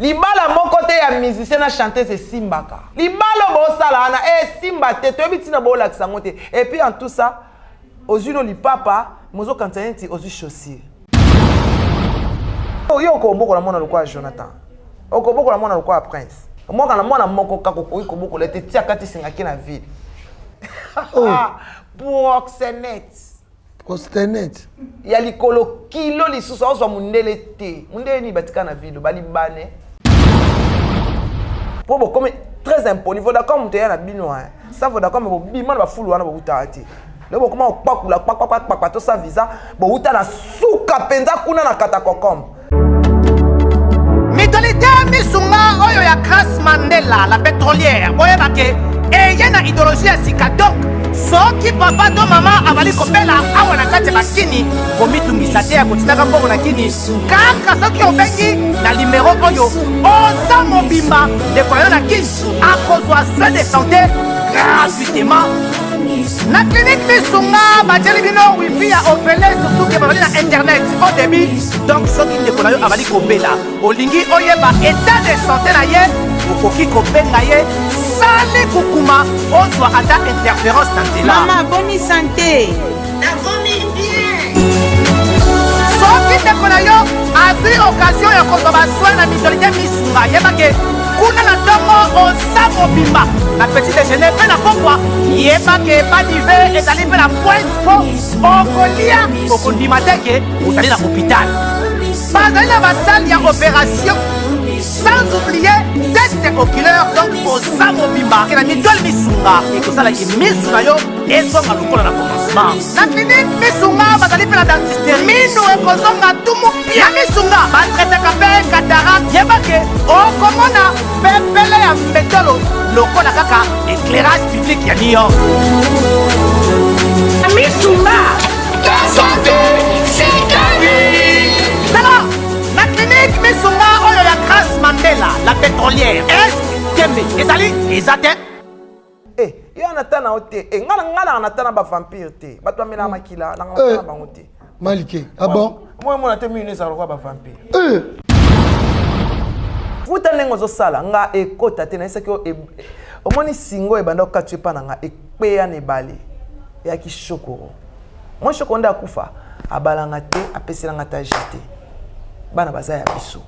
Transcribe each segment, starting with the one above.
libala moko te ya musicien na chanter c'est simbaka libala bo sala na simba te to bitina bo lakisa ngote et puis en tout ça aux yeux li papa mozo kantaneti aux yeux chaussures yo ko boko la mona lokwa Jonathan oko boko la mona lokwa Prince moi kana mona moko kako ko boko la te tia kati singaki na ville Proxenet ya likolo kilo lisusu ozwa mundele te mundele ni batika na ville bali bane pour bo comme très impoli faut d'accord muto ya na bino ça faut d'accord mais bo bima ba fulu wana bo utati le bo comment okpakula kpakpakpakpa to sa visa bo uta na suka penza kuna na katakokom Mitolite misunga oyo ya Grace Mandela la pétrolière boye bake eyena idéologie ya sika donc soki papa to mama avali kopela awa na kati bakini komitungisa te ya kotinaka mbongo na kini kaka soki obengi na limero oyo oza mobimba ndeko yo na kini akozwa soin de santé gratuitement na clinique misunga batieli bino wifi ya opele surtout ke bazali na internet au début donc soki ndeko na yo avali kobela olingi oyeba état de santé na ye okoki kobenga ye sali kukuma ozwa ata interférence na nzela mama boni santé nakomi bien soki ndeko na yo azwi occasion ya kozwa baswin na mitolite misunga yebake kuna na ntongo oza mobimba na petit déjeuner mpe na pokwa yebake badive ezali mpe na pointe po okolia okondima teke ozali na hôpital bazali na basale ya opération sans oublier test oculaire donc oza mobimba ke na mitole misunga ekosalaki misu na yo ezonga lokola na commencement na clinique misunga bazali mpe na dentiste minu ekozonga tumu pia misunga batretaka mpe cataracte yebake okomona pepele ya mbetolo lokola kaka éclairage public ya New York misunga ta santé c'est ta vie tala na clinique misunga oyo ya Grace Mandela la pétrolière est kembe ezali eza te yo anatana ote ngala anatana ba vampire te bato amela makila na ngala bango te Malike ah bon moi mona te mine za kwa ba vampire futa nengo zo sala nga ekota te na isaki omoni singo ebanda okatwe pa na nga ekpeya ne bale ya ki shokoro moi shokonda akufa abalanga te apeselanga ta jete bana baza ya biso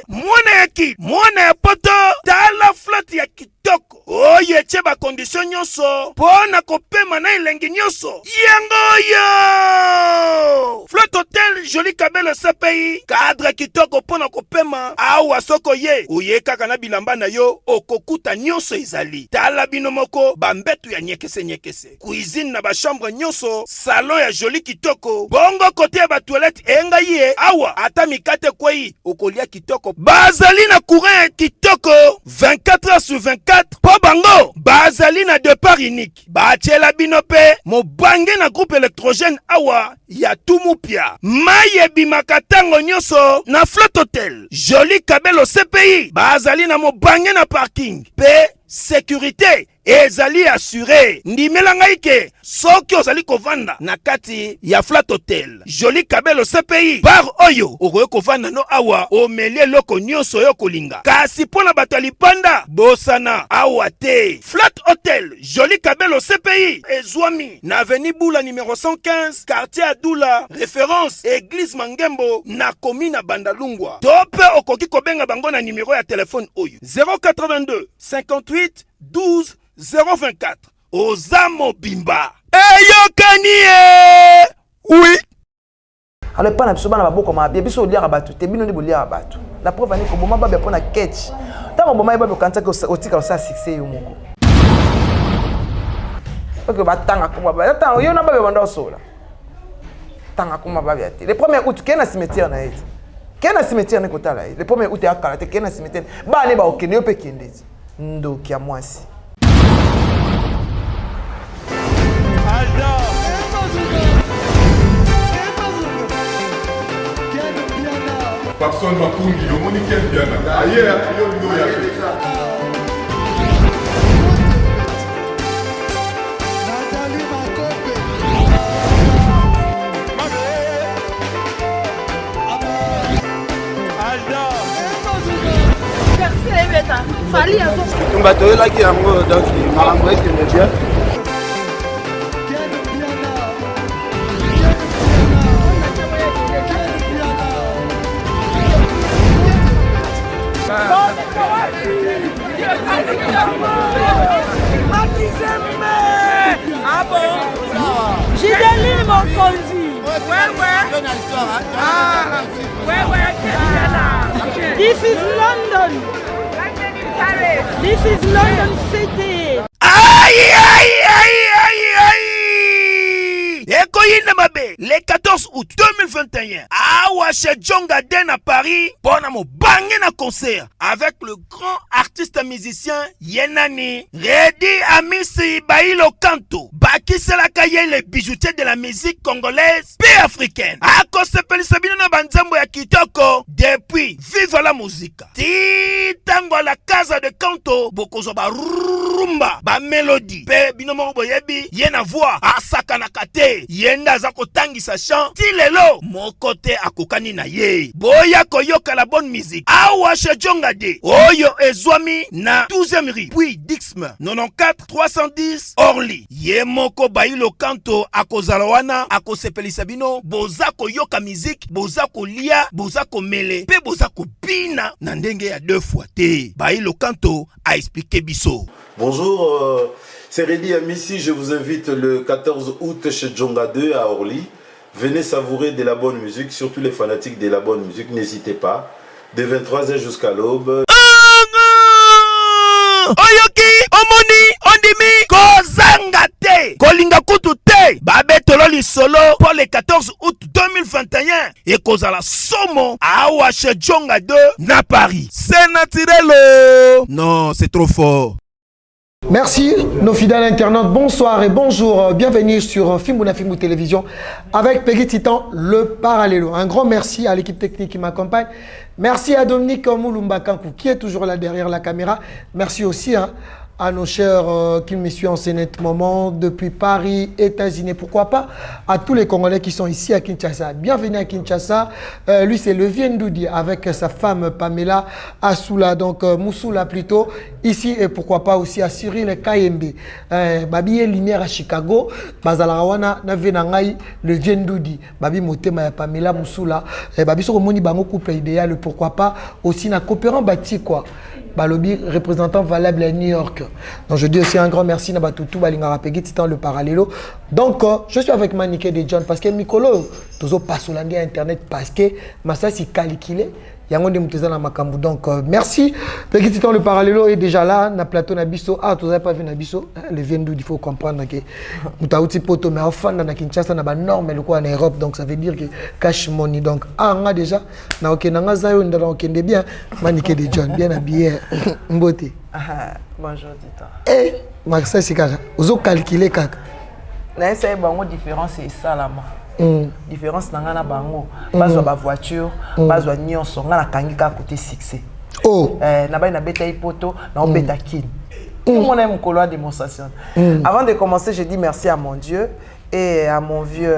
mwana yaki mwana ya poto tala flotte ya kitoko oyo etie bakondition nyonso mpo na kopema na elengi nyonso yango oyo flotte hotel joli kabelo CPI cadre kitoko mpo na kopema awa soko ye oye kaka na bilamba na yo okokuta nyonso ezali tala bino moko bambetu ya nyekese cuisine na bachambre nyonso salon ya joli kitoko bongo kote ya batoilette enga ye awa ata mikate kwei okolia kitoko bazali na courant kitoko 24 heures sur 24 po bango bazali na départ unique batiela bino pe mobange na groupe électrogène awa ya tumupia maye bimaka tango nyonso na flotte hotel joli kabelo CPI bazali na mobange na parking pe sécurité ezali assuré ndimela ngai ke soki ozali kovanda na kati ya flat hotel joli kabelo CPI bar oyo okoki kovanda no awa omelie loko nyonso oyo kolinga kasi mpo na bato ya lipanda bosana awa te flat hotel joli kabelo CPI ezwami na avenue Bula numéro 115 quartier Adula référence église Mangembo na commune na Bandalungwa to pe okoki kobenga bango na numéro ya telefone oyo 082 58 12 024 Ozamo Bimba Eyokanie oui alors pas na biso bana baboko ma bien biso liara batu te bino ndi bolia batu la preuve ani ko boma ba pona catch tango boma ba kanta ko otika sa succès yo moko ok batanga kuma ba tango yo na ba banda sola tanga kuma ba te le premier août kena cimetière na eti kena cimetière ne kotala le premier août ya kala te kena cimetière ba ne ba okende yo pe kendezi ndo kia mwasi Papson Mapungi, le monde qui est bien là. Ailleurs, il y a merci Ebeta. Fali azo. Tumba toyelaki yango donc makambo ekende bien. Ah bon? Gideline Mokonzi. This is London. This is London City. Aïe, aïe, aïe, aïe, aïe. Ekoyine mabe, le 14 août 2021, awa chez Djonga Den à Paris, pour mo bangé na concert avec le grand artiste musicien Yenani, Redi Amisi Bailo Kanto, Bakise la Kaye, les bijoutiers de la musique congolaise et africaine. Ako sepeli sabino na banzambo ya kitoko, depuis Vive la musique. Titango la casa de Kanto, bokozo ba rumba, ba mélodie, pe binomo boyebi, yena voix, asaka na kate. Yenda zako tangi sa chant ti lelo mokote akokani na ye boya koyoka la bonne musique awa chez Djonga De oyo ezwami na 12e rue puis Dixme 94 310 Orly ye moko Bailo Kanto akozala wana akosepelisa bino boza koyoka musique boza kolia boza komele pe boza kopina na ndenge ya 2 fois te Bailo Kanto a expliqué biso. Bonjour, c'est Redi Amissi, je vous invite le 14 août chez Djonga 2 à Orly. Venez savourer de la bonne musique, surtout les fanatiques de la bonne musique, n'hésitez pas. De 23h jusqu'à l'aube. Oyoki, omoni, ondimi, kozanga te, kolinga kutu te, babetolo li solo pour le 14 août 2021 et kozala somo awa chez Djonga 2 na Paris. C'est naturel. Non, c'est trop fort. Merci nos fidèles internautes, bonsoir et bonjour, bienvenue sur Fimbouna Fimbo Télévision avec Peggy Titan, le Parallelo. Un grand merci à l'équipe technique qui m'accompagne, merci à Dominique Moulumba Kankou qui est toujours là derrière la caméra, merci aussi à nos chers qui me suivent en ce net moment depuis Paris, États-Unis, pourquoi pas à tous les Congolais qui sont ici à Kinshasa. Bienvenue à Kinshasa. Lui c'est le Viendoudi avec sa femme Pamela Assoula, donc Moussoula plutôt ici, et pourquoi pas aussi à Cyril Kayembe. Babi lumière à Chicago, Bazalarawana Navenangai le Viendoudi. Babi Motema Pamela Moussoula. Babi sur moni bango couple idéal, pourquoi pas aussi na coopérant bâti quoi. Balobi, représentant valable à New York. Donc je dis aussi un grand merci à Batoutou, Balingara Peggy, Titan le Parallelo. Donc je suis avec Maniké de John parce que Mikolo, toujours pas sur internet parce que Massa s'est calculé. Yango de Mouteza na Makambu. Donc merci. Peggy Titan le Parallelo est déjà là, na plateau na biso. Ah, tu n'as pas vu na biso. Le Viendoudi, il faut comprendre que Moutaouti Poto, mais enfin na Kinshasa na ba norme le quoi en Europe. Donc ça veut dire que cash money. Donc ah, on a déjà na ok na zayo ndala ok de bien. Maniké de John, bien habillé. Mbote. Bonjour Titan. Eh, Maxa Sikaja. Ozo calculer kaka. Na essaye bango différence et ça là moi. Différence nanga na bango bazwa ba voiture bazwa nyonso nga na kangi ka côté succès oh na ba na beta ipoto na beta kin mon aime coloa démonstration. Avant de commencer je dis merci à mon Dieu et à mon vieux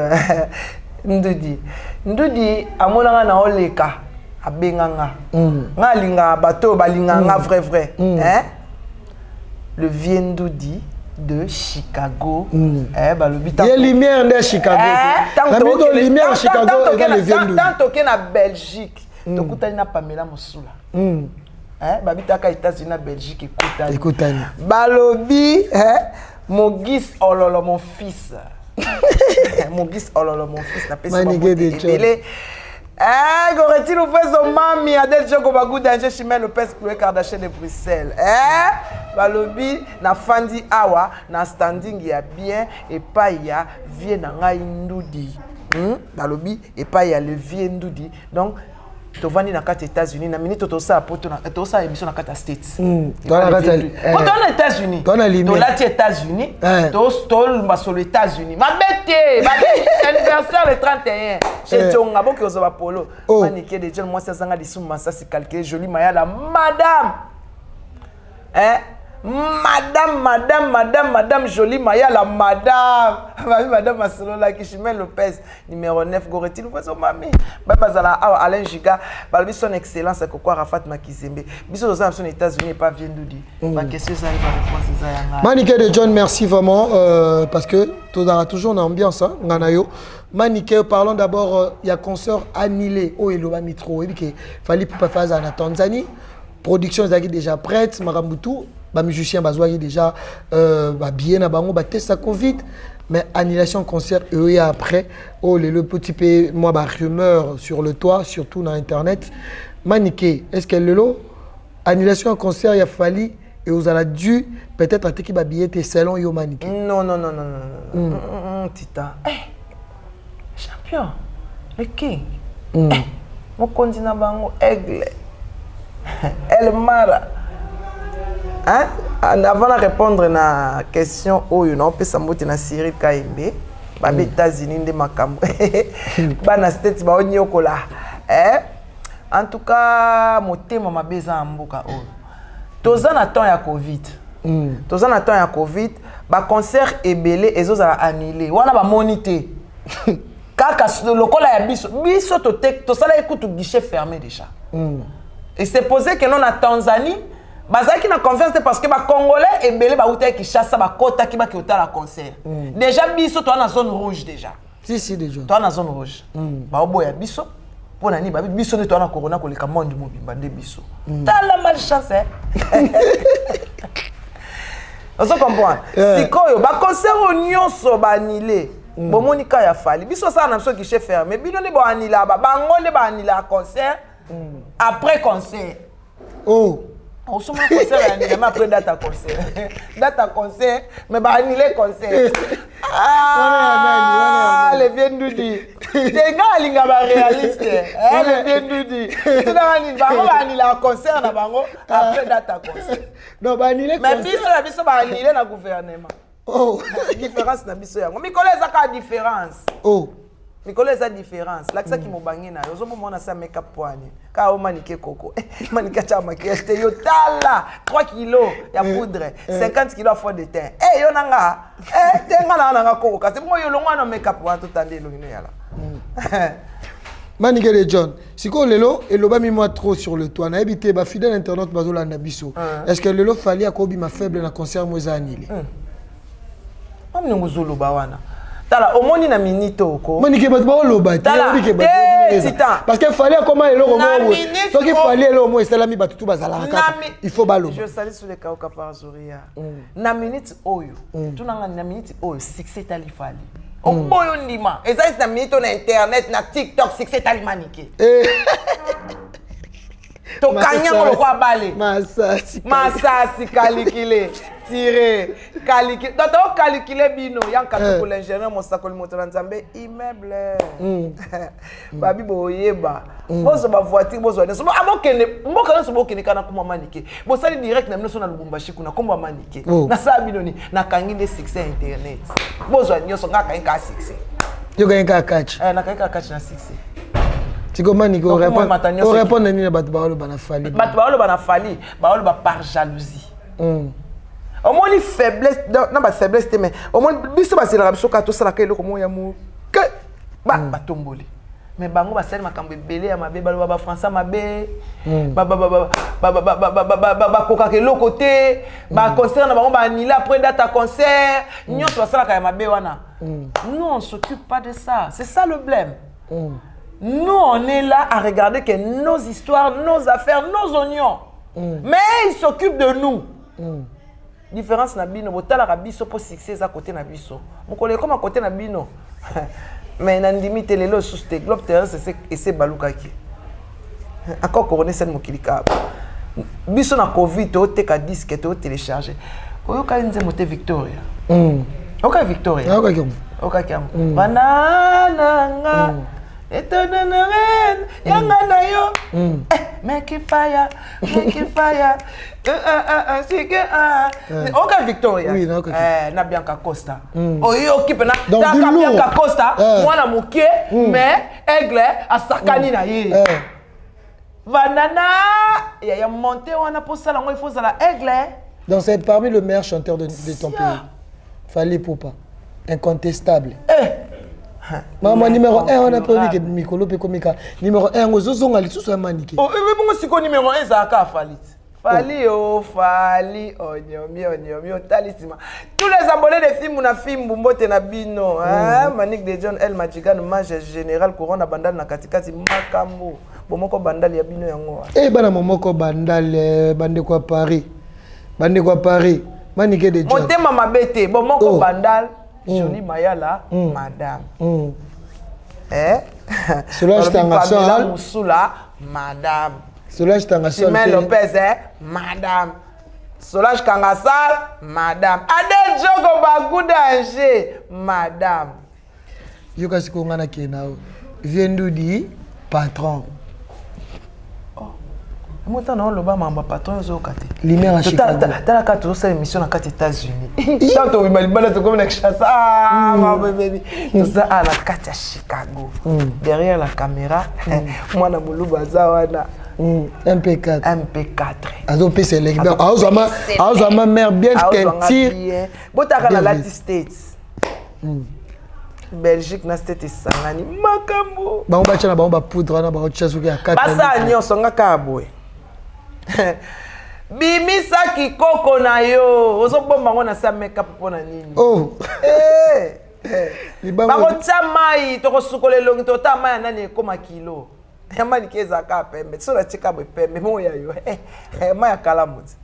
Ndudi amona na oleka abenganga nga linga bato balinganga vrai hein le Viendoudi de Chicago. Il y a lumière de Chicago. La lumière à Chicago et dans le Viendoudi. Tant que na Belgique, donc tu as Pamela Moussoula. Babitaka États-Unis na Belgique écoutani. Balobi, Mogis Ololo mon fils. Mogis Ololo mon fils na pesa de Goretti nous fait son mami Adel Djoko Bagou danger Chimel Lopez Chloé Kardashian de Bruxelles. Balobi na fandi awa na standing ya bien et pas ya vie na ngai ndudi. Balobi et pas ya le vie ndudi. Donc to vandi na kati États-Unis na minute to sa poto na to sa émission na kati States. Dans la kati aux États-Unis. Dans la limite. To la États-Unis. To stol ma sur les États-Unis. Ma bête, anniversaire le 31. Chez Djonga bo ki ozoba polo. Maniké de John moi ça zanga disu massa si calculé joli maya la madame. Madame Jolie Maya, la madame Masolola Kishimel Lopez, numéro 9, Goretine, vous êtes mamie. Babazala Alain Giga, Balbi son excellence, à quoi Rafat Makizembe. Biso aux États-Unis, pas vient nous dire. Ma question, ça va Maniké de John, merci vraiment, parce que tu auras toujours une ambiance, hein, Nganayo. Maniké, parlons d'abord, il y a concert annulé au Eloba Mitro, il fallait pas faire ça en Tanzanie. Production est déjà prête, Marambutu. Les musiciens sont déjà bien à bango, test à Covid, mais annulation concert et après, le petit peu, moi, rumeur sur le toit, surtout dans Internet. Maniké, est-ce que le annulation concert, il a fallu et vous avez dû peut-être attaquer les billets de salon yo Maniké? Non. Tita. Champion, le king. Mon continent bango, aigle. El Mara. Hein? Avant de répondre à la question, on peut s'emboutir dans Cyril Kaimbe, les États-Unis, de Makambo, les States, en tout cas, mon thème m'a besoin en Mboka. Tous en attendant la Covid. Tous en attendant la Covid, le concert est belé et ils ont annulé. On a monité. Kaka le col a biso to sala écoute guichet fermé déjà. Et c'est posé que non en Tanzanie. Bazaki na confiance parce que les Congolais et belé ba outa qui chasse ba kota qui ba ki outa la concert. Déjà biso toi na zone rouge déjà. Si déjà. Toi na zone rouge. Ba oboya biso pour nani ba biso ne toi na corona ko le monde du mobimba de biso. T'as la malchance hein. On se comprend. Si koyo ba concert nyonso ba annulé. Bomonika ya fali. Biso ça na biso qui chef fermé. Bino ne ba annulé ba bango ne ba annulé concert après concert. Oh. On se met concert annulé mais après date à concert. Date à concert mais ba annulé concert. Ah, les vieux nous dit. Les gars linga ba réaliste. Les vieux nous dit. Tout dans annulé ba annulé concert na bango après date à concert. Non ba annulé concert. Mais biso ba annulé na gouvernement. Oh, différence na biso yango. Mikolo eza ka différence. Oh. Mikolo eza différence. Lakisa ki mobangi na yo. Zo mona sa make up poani. Ka o manike koko. Manika cha maquillage te yo tala 3 kilos ya poudre, 50 kilos fond de teint. Eh yo nanga. Tenga na nanga koko. Kasi mo yo longa na make up wa to tande longino yala. Maniké de John, si ko lelo eloba mi moi trop sur le toit na habité ba fidèle internaute bazola na biso. Est-ce que lelo fallait akobi ma faible na concert mo za annulé? Mami nguzulu bawana. Tala omoni na minito oko. Maniké bat ba loba parce que fallait comment elo romo. Donc il fallait elo mo salami batutu bazala kaka. Il faut ba loba. Je salue sur les kaoka par Zoria. Na minute oyo. Tunanga na minute oyo succès tali fali. Oboyo ndima. Eza na minute na internet na TikTok succès tali Maniké. To kanya ko kwa bale. Masasi calicule. Tiré, calculé. Donc, tu as calculé bino. Il y a un cas pour l'ingénieur, mon sac, le moteur d'ensemble, immeuble. Babi boyeba. Bozo ba voiture, bozo. Abo kene, mbo kana so bo kene kana kuma Maniké. Bo sali direct na mno na Lubumbashi kuna kuma Maniké. Na sa bino ni na kangi de succès internet. Bozo nyoso ngaka inka succès. Yo ga inka catch. Na kangi catch na succès. Tiko Maniké on répond nani na batu ba na fali. Batu ba fali, ba par jalousie. Au moins une faiblesse, non pas faiblesse mais au moins biso ba sela biso ka to sala ka eloko mo ya mo ke ba tomboli mais bango ba sala makambo ebele ya mabe ba français mabe ba koka ke eloko te ba concert na bango ba annulé après date à concert nyonso ba sala ka ya mabe wana. Nous on s'occupe pas de ça, c'est ça le problème. Nous on est là à regarder que nos histoires, nos affaires, nos oignons. Mais ils s'occupent de nous. Différence na bino botala ka biso pour succès à côté na biso mokole comme à côté na bino mais na ndimi telelo sous te globe terrestre c'est balukaki encore couronner cette mokilika biso na covid to te ka disque to télécharger oyo ka nze moté Victoria oka Victoria oka kiam banana nga yanga na yo make it fire Oka Victoria oui, na Bianca Costa oyo okipe na taka Bianca Costa mwana mokie mais aigle asakani na ye banana ya monter wana pour ça il faut ça la aigle Donc c'est parmi le meilleur chanteur de ton pays. Fallait Poupa. Incontestable. Maman numéro 1, on a pas dit que Mikolo Pekomika. Numéro 1, on a dit que Maniki. Oh, mais bon, si numéro 1, ça a Falit. Fali, Onyomi, Talisima. Tous les abonnés des films, on a film Bumbote Nabino. Manik de John El Majigan, Mage Général Corona Bandal Nakatikati Makambo. Bomoko Bandal Yabino Yango. Eh, bana Momoko Bandal, Bande quoi Paris. Bande quoi Paris. Manike de John. Monte Mama Bete, Bomoko Bandal. Johnny Mayala, madame. Cela je t'en Pamela Moussula, madame. Solange Tangasol. Simon Lopez, madame. Solange Kangasal, madame. Adel Jogo Bagoudanger, madame. Yoka Sikongana Kenao. Viendu di patron. Moi, je suis patron de Lumière à Chicago. Tu as une émission aux États-Unis. Tant que tu comme une chasse. Ah, ma bébé. Tout ça à la carte à Chicago. Derrière la caméra, moi, je suis MP4. MP4. Azo PC l'expert. Azo ma mère bien tentir. Bon, tu as la States. Belgique na States sangani makambo. Ba on ba tchana ba on ba poudre na ba o tchasu ki a 4. Basa nyonso nga kabwe. Bimisa kikoko na yo. Ozobomba ngo na sa makeup pona nini? Oh. Bako chamai toko sukole longi to ta mai nani ekoma kilo. Yamani keza ka pembe. So la chika bo pembe moya yo. Maya kala muti.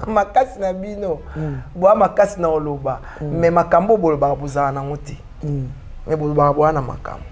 Makasi na bino. Boa makasi na oloba. Me makambo boloba bozala na ngoti. Me boloba boana makambo.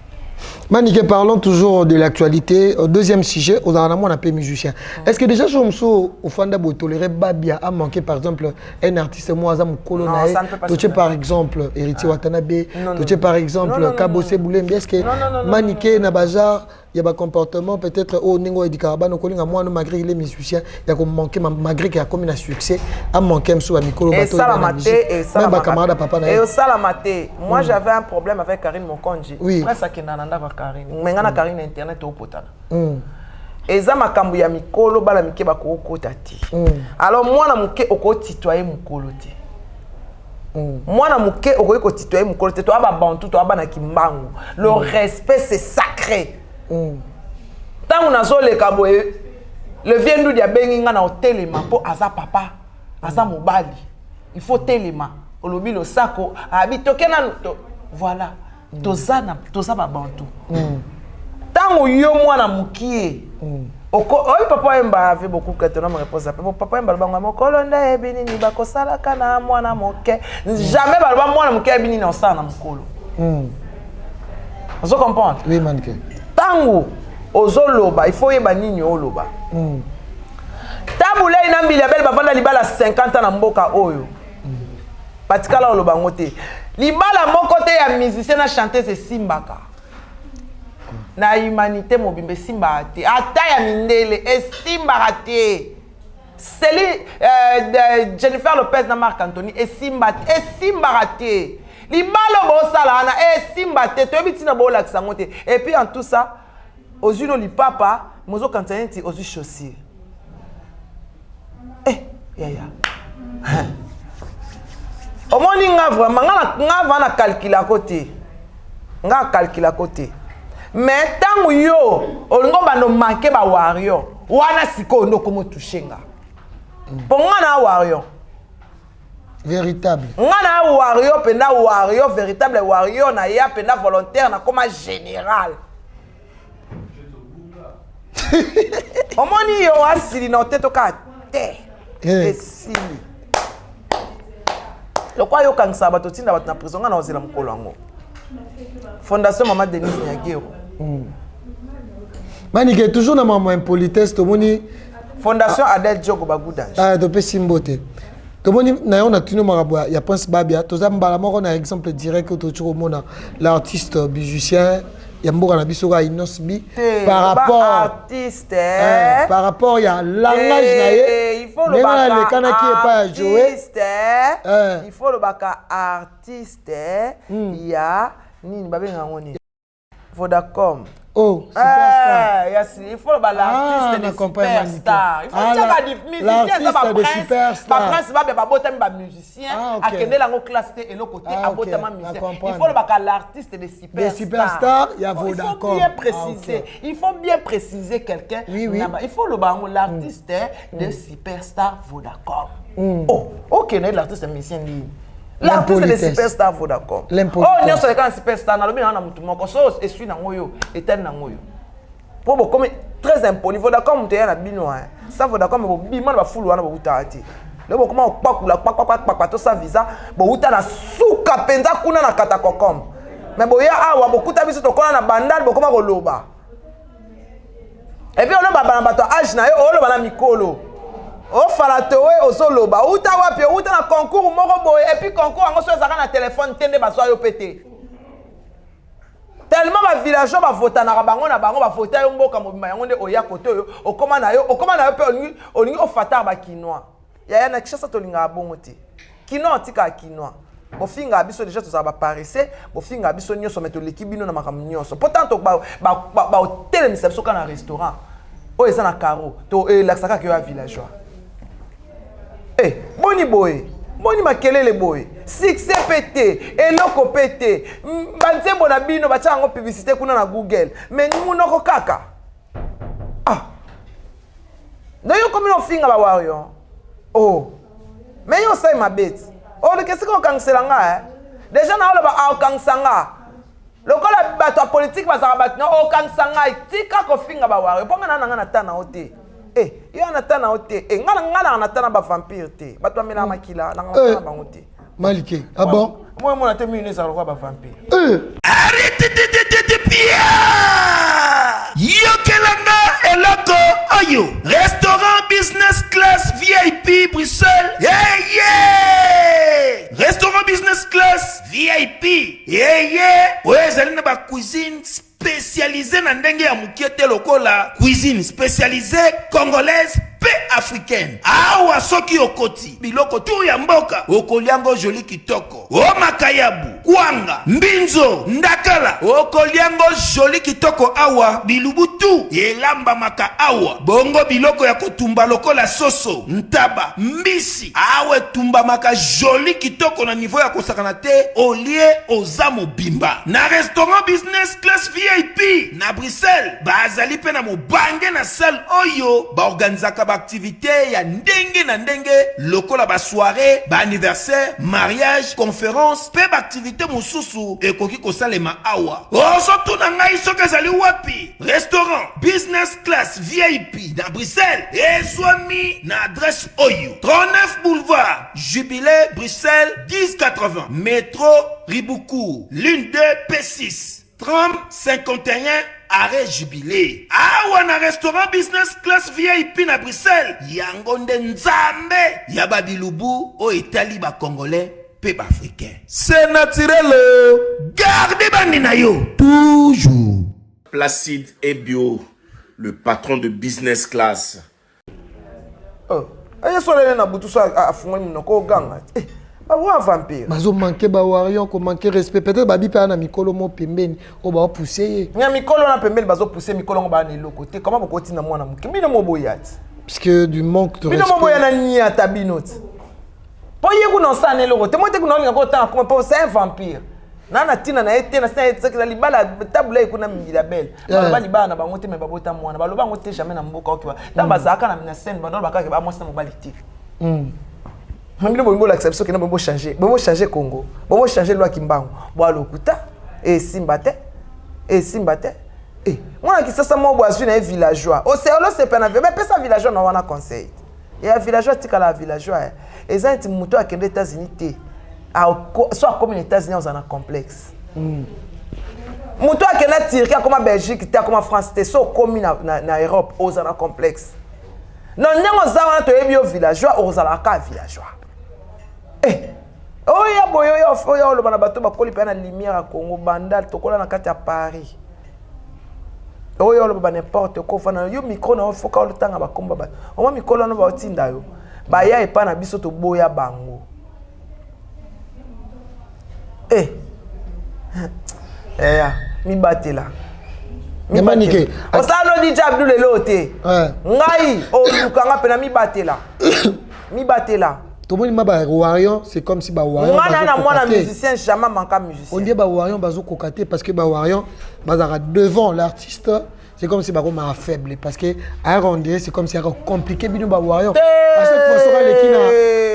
Manike, parlons toujours de l'actualité. Au deuxième sujet, on a appelé musicien. Est-ce que déjà, je me suis au Fanda toléré Babia a manqué par exemple un artiste moi Azam Kolonae, tu par exemple Héritier Watanabe, tu par exemple Kabose Boulembi. Est-ce que Manike Nabazar, il y a un comportement peut-être au Ningo et Dikarabano Kolinga moi malgré les musiciens, il y a manqué malgré qu'il y a comme un succès, a manqué un sou à Mikolo Bato et ça même camarade papa et au Salamate. Moi j'avais un problème avec Karine Mokonji. Oui. Presque qu'il n'en a pas Karine. Mais on a Karine internet au potana. Et ça m'a cambié à Mikolo bala mike ba ko kotati. Alors moi na muke oko titoyer mukolo te. Moi na muke oko ko titoyer mukolo te to aba bantu to aba na kimbangu. Le respect c'est sacré. Tant on a zo le kaboye le viendu dia benginga na hotelema po aza papa aza mobali. Il faut telema olobi lo sako abitokena voilà. Toza ba bantu. Tango yo mwana mukie. Papa Emba avait beaucoup de réponse. Papa Emba bango mokolo nda ebini ni bakosala kana mwana moke. Jamais balba mwana moke ebini na osana mokolo. Vous comprenez? Oui manke. Tango ozoloba, il faut yeba nini oloba. Tabule ina mbili belle bavanda libala 50 ans na mboka oyo. Patikala oloba ngote. Libala moko te ya musicien na chanteuse Simbaka. Na humanité mobimbe Simba te. Ata ya mindele e Simbaka te. Céline Jennifer Lopez na Marc Anthony e Simba te. E Simbaka te. Libala bo sala na e Simba te. To bitina bo la kisangote. Et puis en tout ça, aux yeux li papa, mozo kantanenti aux yeux chaussures. Ya. Au moins nga vraiment nga va calculer à côté. Nga calculer à côté. Mais tant yo olingo bano manquer ba warrior. Wana siko ndo komo toucher nga. Pour nga na warrior. Véritable. Nga na warrior penda warrior véritable warrior na ya penda volontaire na comme général. Au moins yo asili na teto ka te. Esili. Le quoi yo kangsa bato tinda bato na prison nga na ozela mukolo ngo. Fondation Maman Denise Nyagero. Manike toujours na maman impolitesse to moni Fondation Adel Jogo Bagoudanger. Ah to pe simbote. To moni na yo na tino maraboya ya Prince Babia to za mbala moko na exemple direct to chiro mona l'artiste musicien ya mboka na biso ka Inosbi par rapport artiste par rapport ya langage na ye il faut le baka le kana qui est pas joué il faut le baka artiste ya nini babenga ngoni Vodacom Oh, superstar. Il faut l'artiste de superstar. Il faut que les musiciens soient prince, pas musicien, à quel est classe et le côté à musicien. Il faut l'artiste de superstar. Des superstars, il y a Vodacom. Il faut bien préciser quelqu'un. Il faut l'artiste de superstar Vodacom. Oh, ok, l'artiste musicien. L'artiste de superstar Vodacom. Oh, nous sommes des superstars. Nous sommes des superstars. Et suis nangoyo, et tel nangoyo. Pour comme très impoli. Vodacom, tu es un bino. Ça Vodacom, il y a un fou à Boutati. Le comment on tout ça visa. Bouta na souka penza kuna na katakokom. Mais boya awa beaucoup tabiso to kona na bandal comment on loba. Et puis on a ba bato âge na yo, on loba na mikolo. O falatowe osoloba uta wapi uta na concours moko boye et puis concours ngo so ezaka na téléphone tende ba so yo pété tellement ba villageois ba vota na bango ba vota yo mboka mobima yango nde oya koto yo okoma na yo pe olingi ofata ba kinois ya na kishasa to linga bongo te kinois tika kinois bofinga biso déjà to za ba paresse bofinga biso nyoso meto lekibino na makam nyoso pourtant to ba hotel misabso kana restaurant o eza na caro to laksaka ke ya villageois. Boni boy, boni makelele boy, succès pété, eloko pété, banze bona bino bacha ngo publicité kuna na Google, mais munoko kaka. Ah. D'ailleurs comme on finga ba wario. Oh. Mais yo say ma bête. Oh le qu'est-ce qu'on cancela nga déjà na ba kansanga. Lokola bato politique bazaka bato na o kansanga tika ko finga ba wario. Ponga na nga tana ote. Il y a un temps où tu es un vampire. Tu vas me la makila. Malike. Ah bon? Moi, je suis un vampire. Arrête de Pierre! Yokelanga eloko oyo. Restaurant business class VIP Bruxelles. Yeah! Restaurant business class VIP. Yeah! Ouais, ça n'a pas cuisine spécialisée dans ndenge ya mukiete lokola. Cuisine spécialisée congolaise pe africaine. Awa soki okoti. Biloko tu ya mboka. Okoliango joli kitoko. O makayabu. Kwanga. Mbinzo. Ndakala. Okoliango joli kitoko awa. Bilubutu. Elamba maka awa. Bongo biloko ya kotumba lokola soso. Ntaba. Mbisi. Awe tumba maka joli kitoko na niveau ya kosakana te. Olie ozamo bimba. Na restaurant business class VIP. Na Bruxelles. Bazali pe na mobange na salle oyo. Ba organizaka ba activité ya ndenge na ndenge lokola ba soirée, ba anniversaire, mariage, conférence, pe ba activité mususu ekoki kosalema awa. Osoto na ngai soka ezali wapi? Restaurant business class VIP na Bruxelles. Ezwami na adresse oyo 39 boulevard Jubilé Bruxelles 1080 métro Riboucourt l'une 2 P6 30 51 arrêt Jubilé. Awa na restaurant business class VIP na Bruxelles. Yango nde nzambe ya babilubu o Italie ba congolais pe ba africain. C'est naturel. Gardez bandi na yo toujours. Placide et Bio, le patron de business class. Oh, aye solele na butu so afunga minoko ganga. Ba vampire. Bazo manquer ba warion ko manquer respect peut-être babi pa na mikolo mo pembeni o ba pousser. Nya mikolo na pembeni bazo pousser mikolo ngo ba na côté. Comment boko tina mwana muke. Bino mo boyati. Parce que du manque de respect. Bino mo boyana ni atabinoti. Po yego non sa ne lo côté. Mo te ko na ko tan comme c'est un vampire. Nana tina na ete na sa la libala tabula ikuna mibila belle. Ba libana ba ngote me babota mwana. Ba loba ngote jamais na mboka okiwa. Tabazaka na scène ba ndo ba ka ke ba mo sa mobaliti. Hamile bo l'acception que na bo changer. Bo changer Congo. Bo changer loi Kimbangu. Bo alokuta et Simbate. Moi qui sasa mo bo asu na villageois. O se olo se pena mais pesa villageois na wana conseil. Et un villageois tika la villageois. Ezanti muto akende États-Unis te. Soit comme les États-Unis on a un complexe. Muto akende Turquie comme Belgique te comme France te so comme na Europe on a un complexe. Non nyango za wana to ebio villageois o za la ka villageois. Oh ya boyo ya fo ya lo bana bato bakoli pe na lumière à Congo bandal tokola na kati ya Paris. Oh ya lo ba n'importe quoi fana yo micro na fo ka lo tanga ba komba ba. O ma micro na ba otinda yo. Ba ya e pa na biso to boya bango. Ya mi batela. Manike. Osalo DJ Abdou lelo te. Ngai olukanga pena mi batela. Tout le monde m'a Warion, c'est comme si Warion. Moi, musicien, jamais manqué musicien. On dit Warion bazo kokaté parce que Warion devant l'artiste, c'est comme si Warion faible parce que à rendre c'est comme si c'est compliqué bino Warion. À chaque fois sur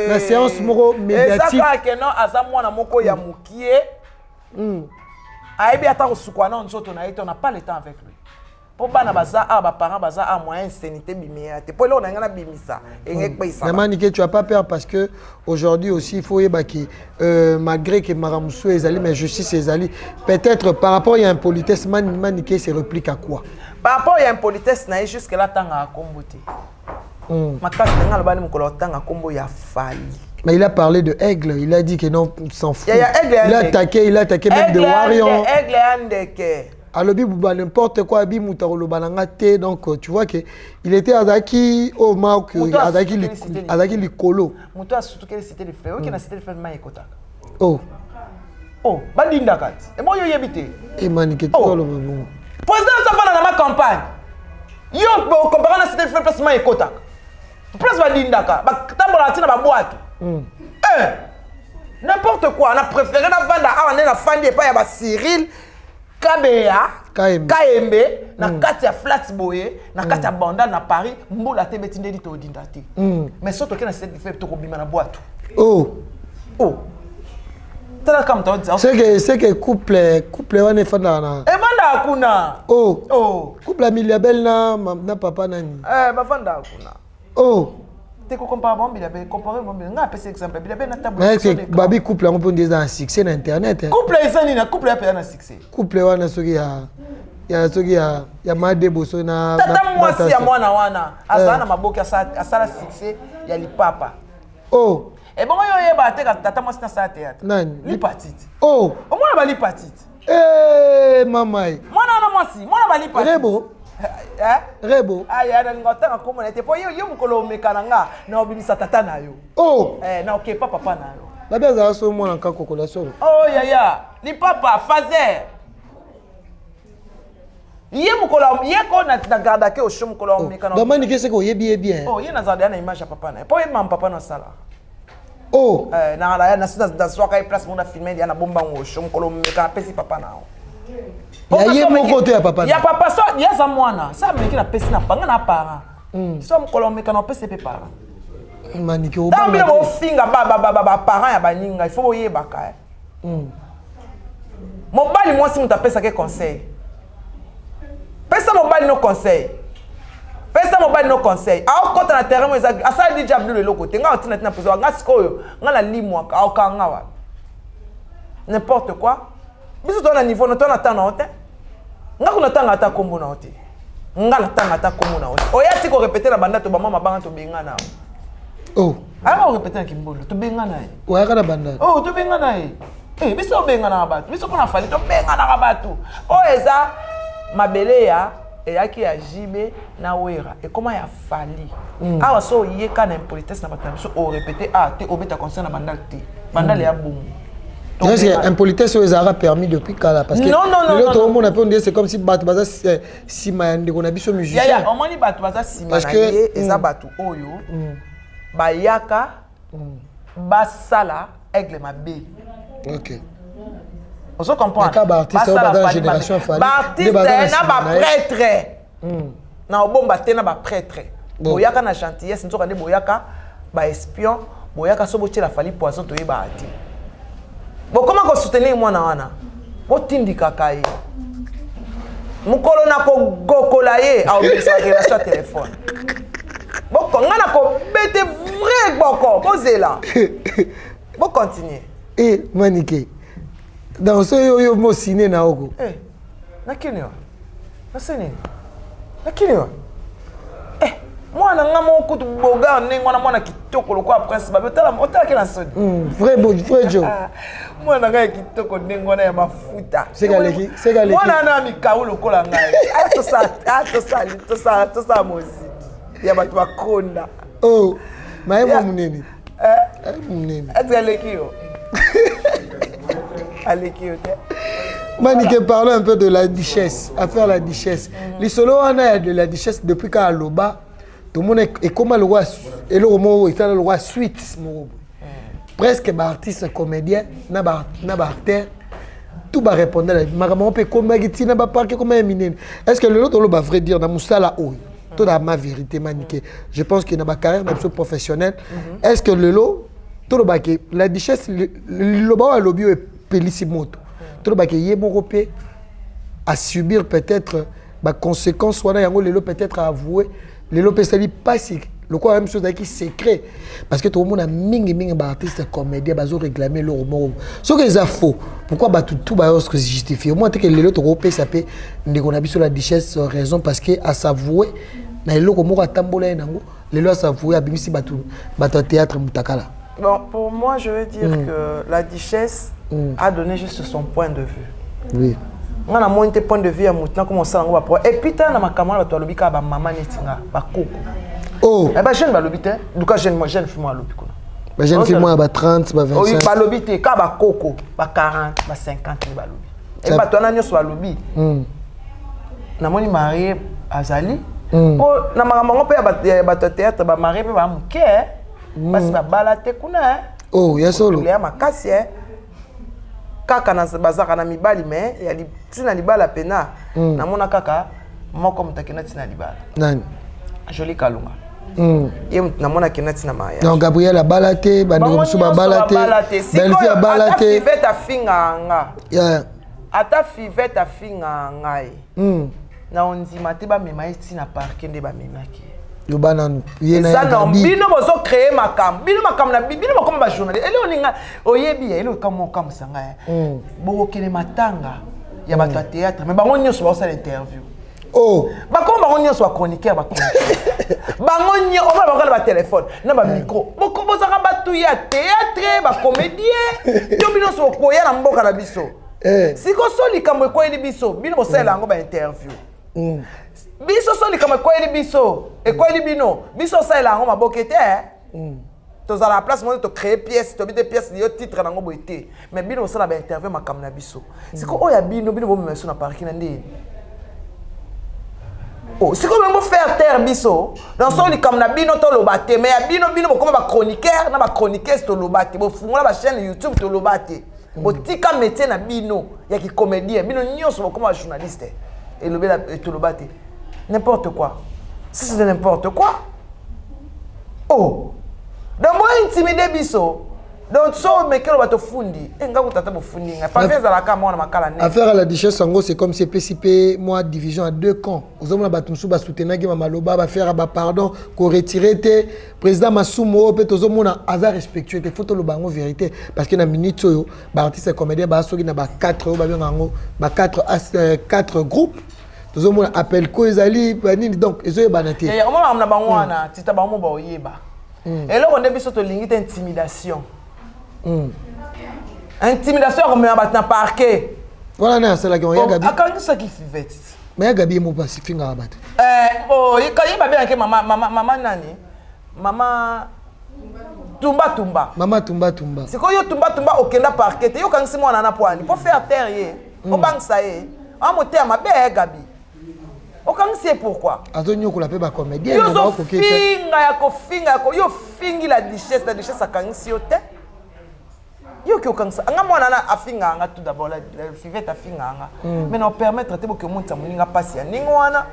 la séance moro médiatique. Ça que non aza mwana moko ya mukie. Aibi ata osukwana nzoto na on n'a pas le temps avec lui. Pour bana baza parents baza moyen sanité bimia te pour là on a ngana bimisa engekpeisa. Manike, tu as pas peur parce que aujourd'hui aussi il faut yebaki malgré que Maramusu ezali mais justice ezali peut-être par rapport à impolitesse Manike se réplique à quoi? Par rapport à impolitesse na jusque là tanga kombote. Makasi ngalo bani mukolo tanga kombo ya fali. Mais il a parlé de Aigle, il a dit que non, il s'en fout. Il a attaqué même de Warion. Aigle andeke. Alors, n'importe quoi, donc tu vois que il était Adaki au Mauk, Adaki Likolo. Moutou a surtout quelle cité les frères, qui n'a cité les frères Maïkota. Oh, Bandinda Kat. Et moi, y habité. Et Maniké, tu vois le moment. Président, ça va dans ma campagne. Yo, comparé à la cité les frères place Maïkota. Place Bandinda Kat. Tambola tina ba boîte. N'importe quoi, on a préféré la vendre à la fan et pas ya ba Cyril. Kaembe na kati ya flat boye na kati ya bandal na Paris mbola te betinde dito odindati mais soto ke na cette fait to ko bima na boîte tala kam to dire c'est que couple wana fanda na e vanda akuna couple Miliabel na papa nani ba vanda akuna te ko compare bon Miliabel comparer bon nga pese exemple Miliabel na table mais babi couple on peut dire un succès na internet couple ezani na couple ya na succès couple wana soki ya madebo so na tata mwasi ya mwana wana azana maboki asala succès ya lipapa et bon yo yeba te ka tata mwasi na sa théâtre nani lipatite au mwana ba lipatite mamai mwana na mwasi mwana ba lipatite Rebo. Aya na ngotanga komona te po yo mukolo mekananga na obimisa tata na yo. Na ok papa na yo. Babe za so mona kako kola solo. Ya. Ni papa fazer. Ye mukolo ye ko na garda ke o show mukolo mekana. Domani ke se ko yebi bien. Ye na zanda na image ya papa na. Po ye mam papa na sala. Na sita da soka e place mona filmer ya na bomba ngo show mukolo mekana pesi papa na yo. Ya moko te ya papa. Ya papa so ya za mwana. Sa meki na pesi na panga na para. So mukolo mekana pesi pe para. Manike o ba. Tambile bo finga ba parents ya baninga, il faut yebaka. Mobali mwasi muta pesa ke conseil. Pesa mobali no conseil. Pesa mobali no conseil. A kota na terrain eza asa DJ Abdou le loko. Tenga otina tina pozo nga sikoyo. Nga na limwa ka okanga wa. N'importe quoi. Biso to na niveau no to na tana ote. Nga kuna tanga ata kombo na ote. Nga na tanga ata kombo na ote. Oya tiko répéter na banda to ba mama banga to benga na. Aba répéter na kimbolo to benga na. Oya kana banda. To benga na. Biso benga na batu. Biso kuna fali to benga na batu. Eza mabele ya eyaki ya jibe na wera et comment ya fali awa so yeka na impolitesse na batana so o répéter te obeta concerne na bandal te bandal ya boum. Donc c'est impolitesse aux arabes permis depuis kala parce que l'autre monde a dit c'est comme si batu baza sima ya ndeko na biso musicien. Ya on moni batu baza sima na ye eza batu oyo bayaka basala aigle mabe. OK. On se comprend. Baptiste na génération fali. Baptiste na ba prêtre. Na obomba te na ba prêtre. Boyaka na gentillesse nzoka nde boyaka ba espion, boyaka so botie la fali poison to yeba ati. Bon comment ko soutenir mwana wana? Bo tindika kai. Mukolo na ko gokola ye a obisa relation téléphone. Bon ngana ko bete vrai boko, bozela. Bon continuer. Manike. Dans ce yo mo ciné na oko. Na kinyo. Na sene. Na kinyo. Mwana ngamo kutu boga nengo na mwana kitoko lokwa prince ba otala ke na soni. Vrai Joe. Mwana ngai kitoko nengo na ya mafuta. Segaleki. Mwana na mikau lokola ngai. To sa mozi. Ya batu bakonda. Maemo munene. Munene. Agaleki yo. Aleki yo te. Manique, parlons un peu de la duchesse, affaire la duchesse. Les solos, on a de la duchesse depuis qu'à Loba, tout le monde est comme le roi, et le roi suite. Presque artiste, comédien, acteur, tout va répondre. Maman peut comme Magiti, n'a pas parqué comme un mineur. Est-ce que le autre va vrai dire dans Moussala ou tout dans ma vérité, Manique. Je pense qu'il n'a pas carrière, même professionnelle. Est-ce que le lot, tout le baquet, la duchesse, le bas à l'obio est pélissimoto. Tout le baquet, il est mon à subir peut-être les conséquences, soit là, il peut-être à avouer. Le lot peut se pas si. Le quoi, même chose qui secret. Parce que tout le monde a ming artistes comédiens, ils ont réclamé leur mot. Ce que c'est faux. Pourquoi tout se justifie? Au moins, que les autres Européens, ça peut nous sur la duchesse raison parce qu'à s'avouer, les autres à tambola les autres à s'avouer à bimisi batu théâtre mutakala. Bon, pour moi, je veux dire que la duchesse a donné juste son point de vue. Oui. On a monté point de vue à Moutna, comment ça on va pour. Et puis, dans ma camarade, tu as l'obika, ma maman netinga, ma coco. Oh! Eh ben, jeune balobité. Du coup, jeune film à l'obika. Jeune film à 30, 25. Oui, balobité, quand ma coco, 40, 50 balobi. Et bah, toi, on a sur balobi. Na moni marié Azali. Oh, na maman peut y théâtre, ba marié peut ba muké. Parce que balate kuna. Oh, ya solo. Il y a ma casse. Kaka na bazaka na mibali mais ya tina libala pena na mona kaka moko mutakena tina libala nani Joli Kalunga ye na mona kena tina maya non Gabriel a balate bandeko musu ba balate Belfi a balate Fiveta finga nga ya ata Fiveta finga ngai na ondima te ba mema tina parking de ba memaki yo bananu yena ça non bino bozo créer makam bino makam na bino makam ba journaliste ele oninga oyebi ele kamo kam sanga boko kele matanga ya ba théâtre mais bango nyoso ba sala interview oh ba comme bango nyoso ba chroniqueur ba bango nyo o ba ba téléphone na ba micro boko bozaka batu ya théâtre ba comédien to bino so ko ya na mboka na biso siko soli kamwe ko eli biso bino bo sala ngo ba interview biso soli kama kwa eli biso et kwa eli bino biso ça la ngoma bokete to za la place moi to créer pièce to bite pièce yo titre na ngoma été mais bino ça la ba interview makam na biso siko oya bino bo meso na parking na ndé oh siko même faire taire biso dans soli comme na bino to lobate mais ya bino comme ba chroniqueur na ba chroniqueuse to lobate bo fungola ba chaîne YouTube to lobate bo tika métier na bino ya ki comédien bino nyonso comme ba journaliste et to lobate n'importe quoi. Si c'est n'importe quoi. Oh. Donc moi intimider biso. Donc so me kelo bato fundi. Enga kutata bo fundi. Pas faire la cam na makala ne. Affaire à la duchesse sango c'est comme c'est PCP moi division à deux camps. Aux hommes bato musu ba soutenir ki maloba ba faire ba pardon ko retirer te président Masumo peut aux hommes hasard respectueux te photo lo bango vérité parce que na minute yo ba artiste comédien ba soki na ba 4 ba bengango ba 4 groupes. Tout le monde appelle Koizali, donc ils ont banaté. Et on m'a amené tita ba mo ba oyeba. Et là on est biso to lingite intimidation. Intimidation comme on va parquet. Voilà na c'est là qu'on y a Gabi. Quand ça qui fait. Mais Gabi mo pas finga abat. Oh, quand il va bien que maman nani? Maman Tumba. Maman Tumba. C'est quand yo Tumba okenda parquet, yo quand c'est moi na poani. Pour faire taire yé. Au bank ça yé. On monte à ma belle Gabi. Aucun sait pourquoi. Azonyo ko la pe ba comédien yo zo finga yo fingi la duchesse a kangi yote. Yo ki okansa anga mwana na afinga anga tout d'abord la Fivette afinga anga. Mais non permettre te boke monta moninga pasi ya ningo wana.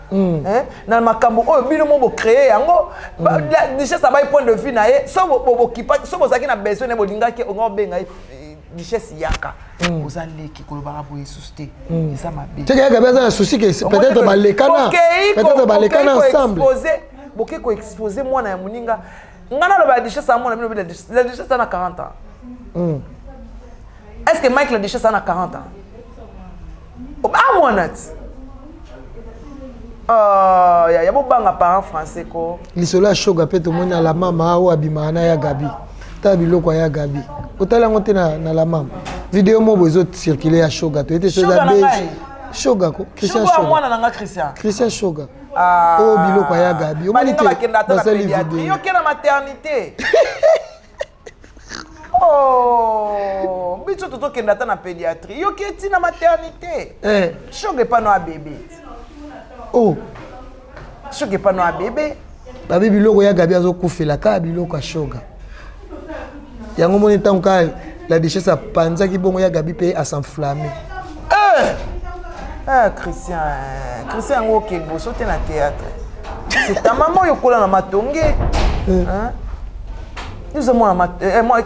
Na makambo oyo bino mo bo créer yango la duchesse a ba point de vue na ye so bo kipa so bo zaki na besoin na bolinga ke ongo benga duchesse yaka. Vous allez qui collaborer pour susciter ça m'a bien. Tu sais qu'il y a un souci que peut-être balekana ensemble. Boké ko exposer moi na muninga. Ngana lo ba duchesse moi na la duchesse a 40 ans. Est-ce que Mike la duchesse a 40 ans? Ah moi nat. Ya bo banga parent français ko. Lisola shoga pe to mona la mama o abimana ya Gabi. Ta biloko ya Gabi. Otala ngote na la mama. Vidéo mo bozo circuler à Shoga. Tu étais sur la base. Shoga ko Christian Shoga. Shoga mwana nanga Christian. Christian Shoga. Oh biloko ya Gabi. O moni te. Yo kena maternité. Oh. non biso tozokenda ata na pédiatrie yoki eti na maternité choke epano ya bébé oh choke epano ya bébé babi biloko ya gabi azokufela kaka biloko ya shoga yango moni ntango kaka la déchesse apanzaki bongo ya gabi mpe asenflamme Christian yango oke boso te na théâtre c'est ta maman oyo kola na matonge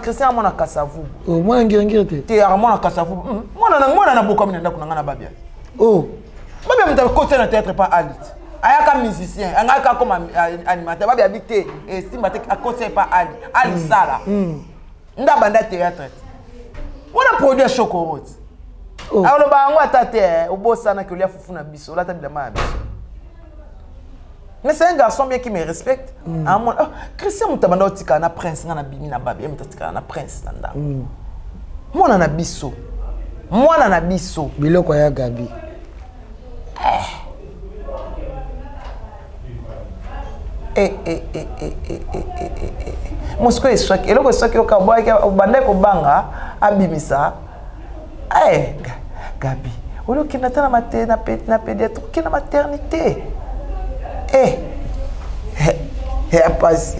Christian amona kasavu mwana ngirangire te amona kasavu mwana na bokami na ndako na nga na babia babia mutu akote na théâtre pa alit ayaka musicien angaka comme animateur babia bi te estimba te akote pa ali sala nda banda théâtre wana produit chocolat aloba yango ata te obosana kolia fufu na biso olata bilamba ya biso. Mais c'est un garçon bien qui me respecte. Christian Moutabanda otika na prince na bimi na babi mutatika na prince nanda. Mwana na biso. Mwana na biso. Biloko ya gabi. Mosco est choqué. Eloko choqué o kaboy ka banda ko banga abimisa. Gabi. Olo kinata na pédiatre na maternité. Passé.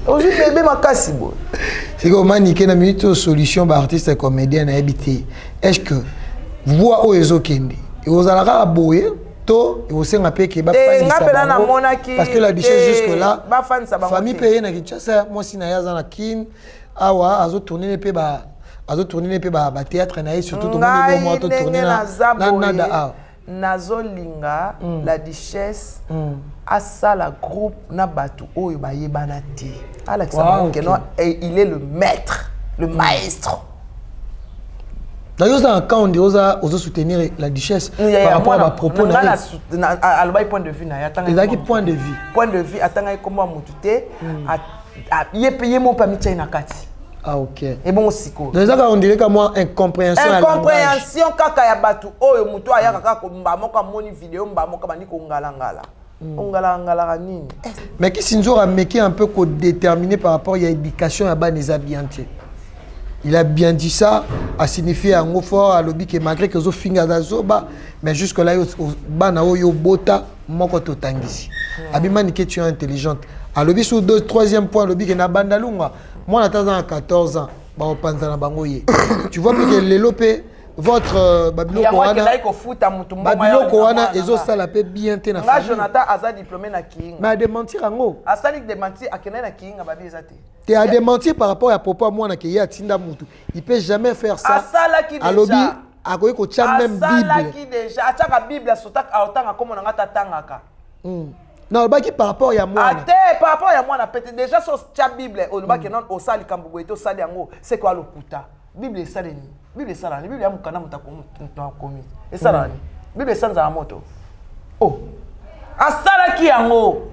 Aujourd'hui, bébé m'a cassé. C'est comme maniquer na minute solution ba artiste et comédien na habité. Est-ce que voix au ezokende et aux alara boye to et au senga pe ke ba parce que la déchet jusque là famille payée na Kinshasa moi si na yaza na kin awa azo tourner pe ba théâtre na surtout tout le monde moi to tourner na nada nazolinga la duchesse asala groupe na batu oyo bayebana te Alexandre Keno il est le maître le maestro d'ailleurs dans quand on dit osa soutenir la duchesse par rapport à ma propos na alba point de vue na ya tanga point de vue atanga komba mutu te ye mo pa mitia na kati. Ah ok. Et bon siko. Donc ça on dirait que moi incompréhension kaka ya batu oyo mutu ayaka kaka mba moka moni vidéo mba moka bani ko ngala ngala nini. Mais qui Sinzo a méqué un peu ko déterminé par rapport à l'éducation à Banisa Bianti. Il a bien dit ça, a signifié un mot fort à l'obi que malgré que zo finga da zoba, mais jusque là bana oyo bota moko to tangisi. Abimani que tu es intelligente. À l'obi sur 3e point l'obi que na bandalunga. Moi, j'attends à 14 ans. Tu vois que les lopé, votre Babylone Kowana, ils ont ça la paix bien tenir. Là, Jonathan a diplômé na King. Mais à démentir en haut. À ça, il démentir à Kenya na King, à Babi Zate. Tu as démentir par rapport à Papa moi na Kenya Tinda Moutou. Il peut jamais faire ça. À ça là qui déjà. À lobby, à quoi qu'on tient même Bible. À ça là qui déjà. À chaque Bible, à sotak à autant comme on a tatangaka. Non, le baki par rapport à moi. Par rapport à moi, on a peut-être déjà sur la Bible, au baki non au sali kambugo et au sali ango, c'est quoi le puta? Bible est salé ni. Bible est salé. Bible est amukana mutakomu commis. Et ça Bible est sans amoto. Oh. Asala ki ango.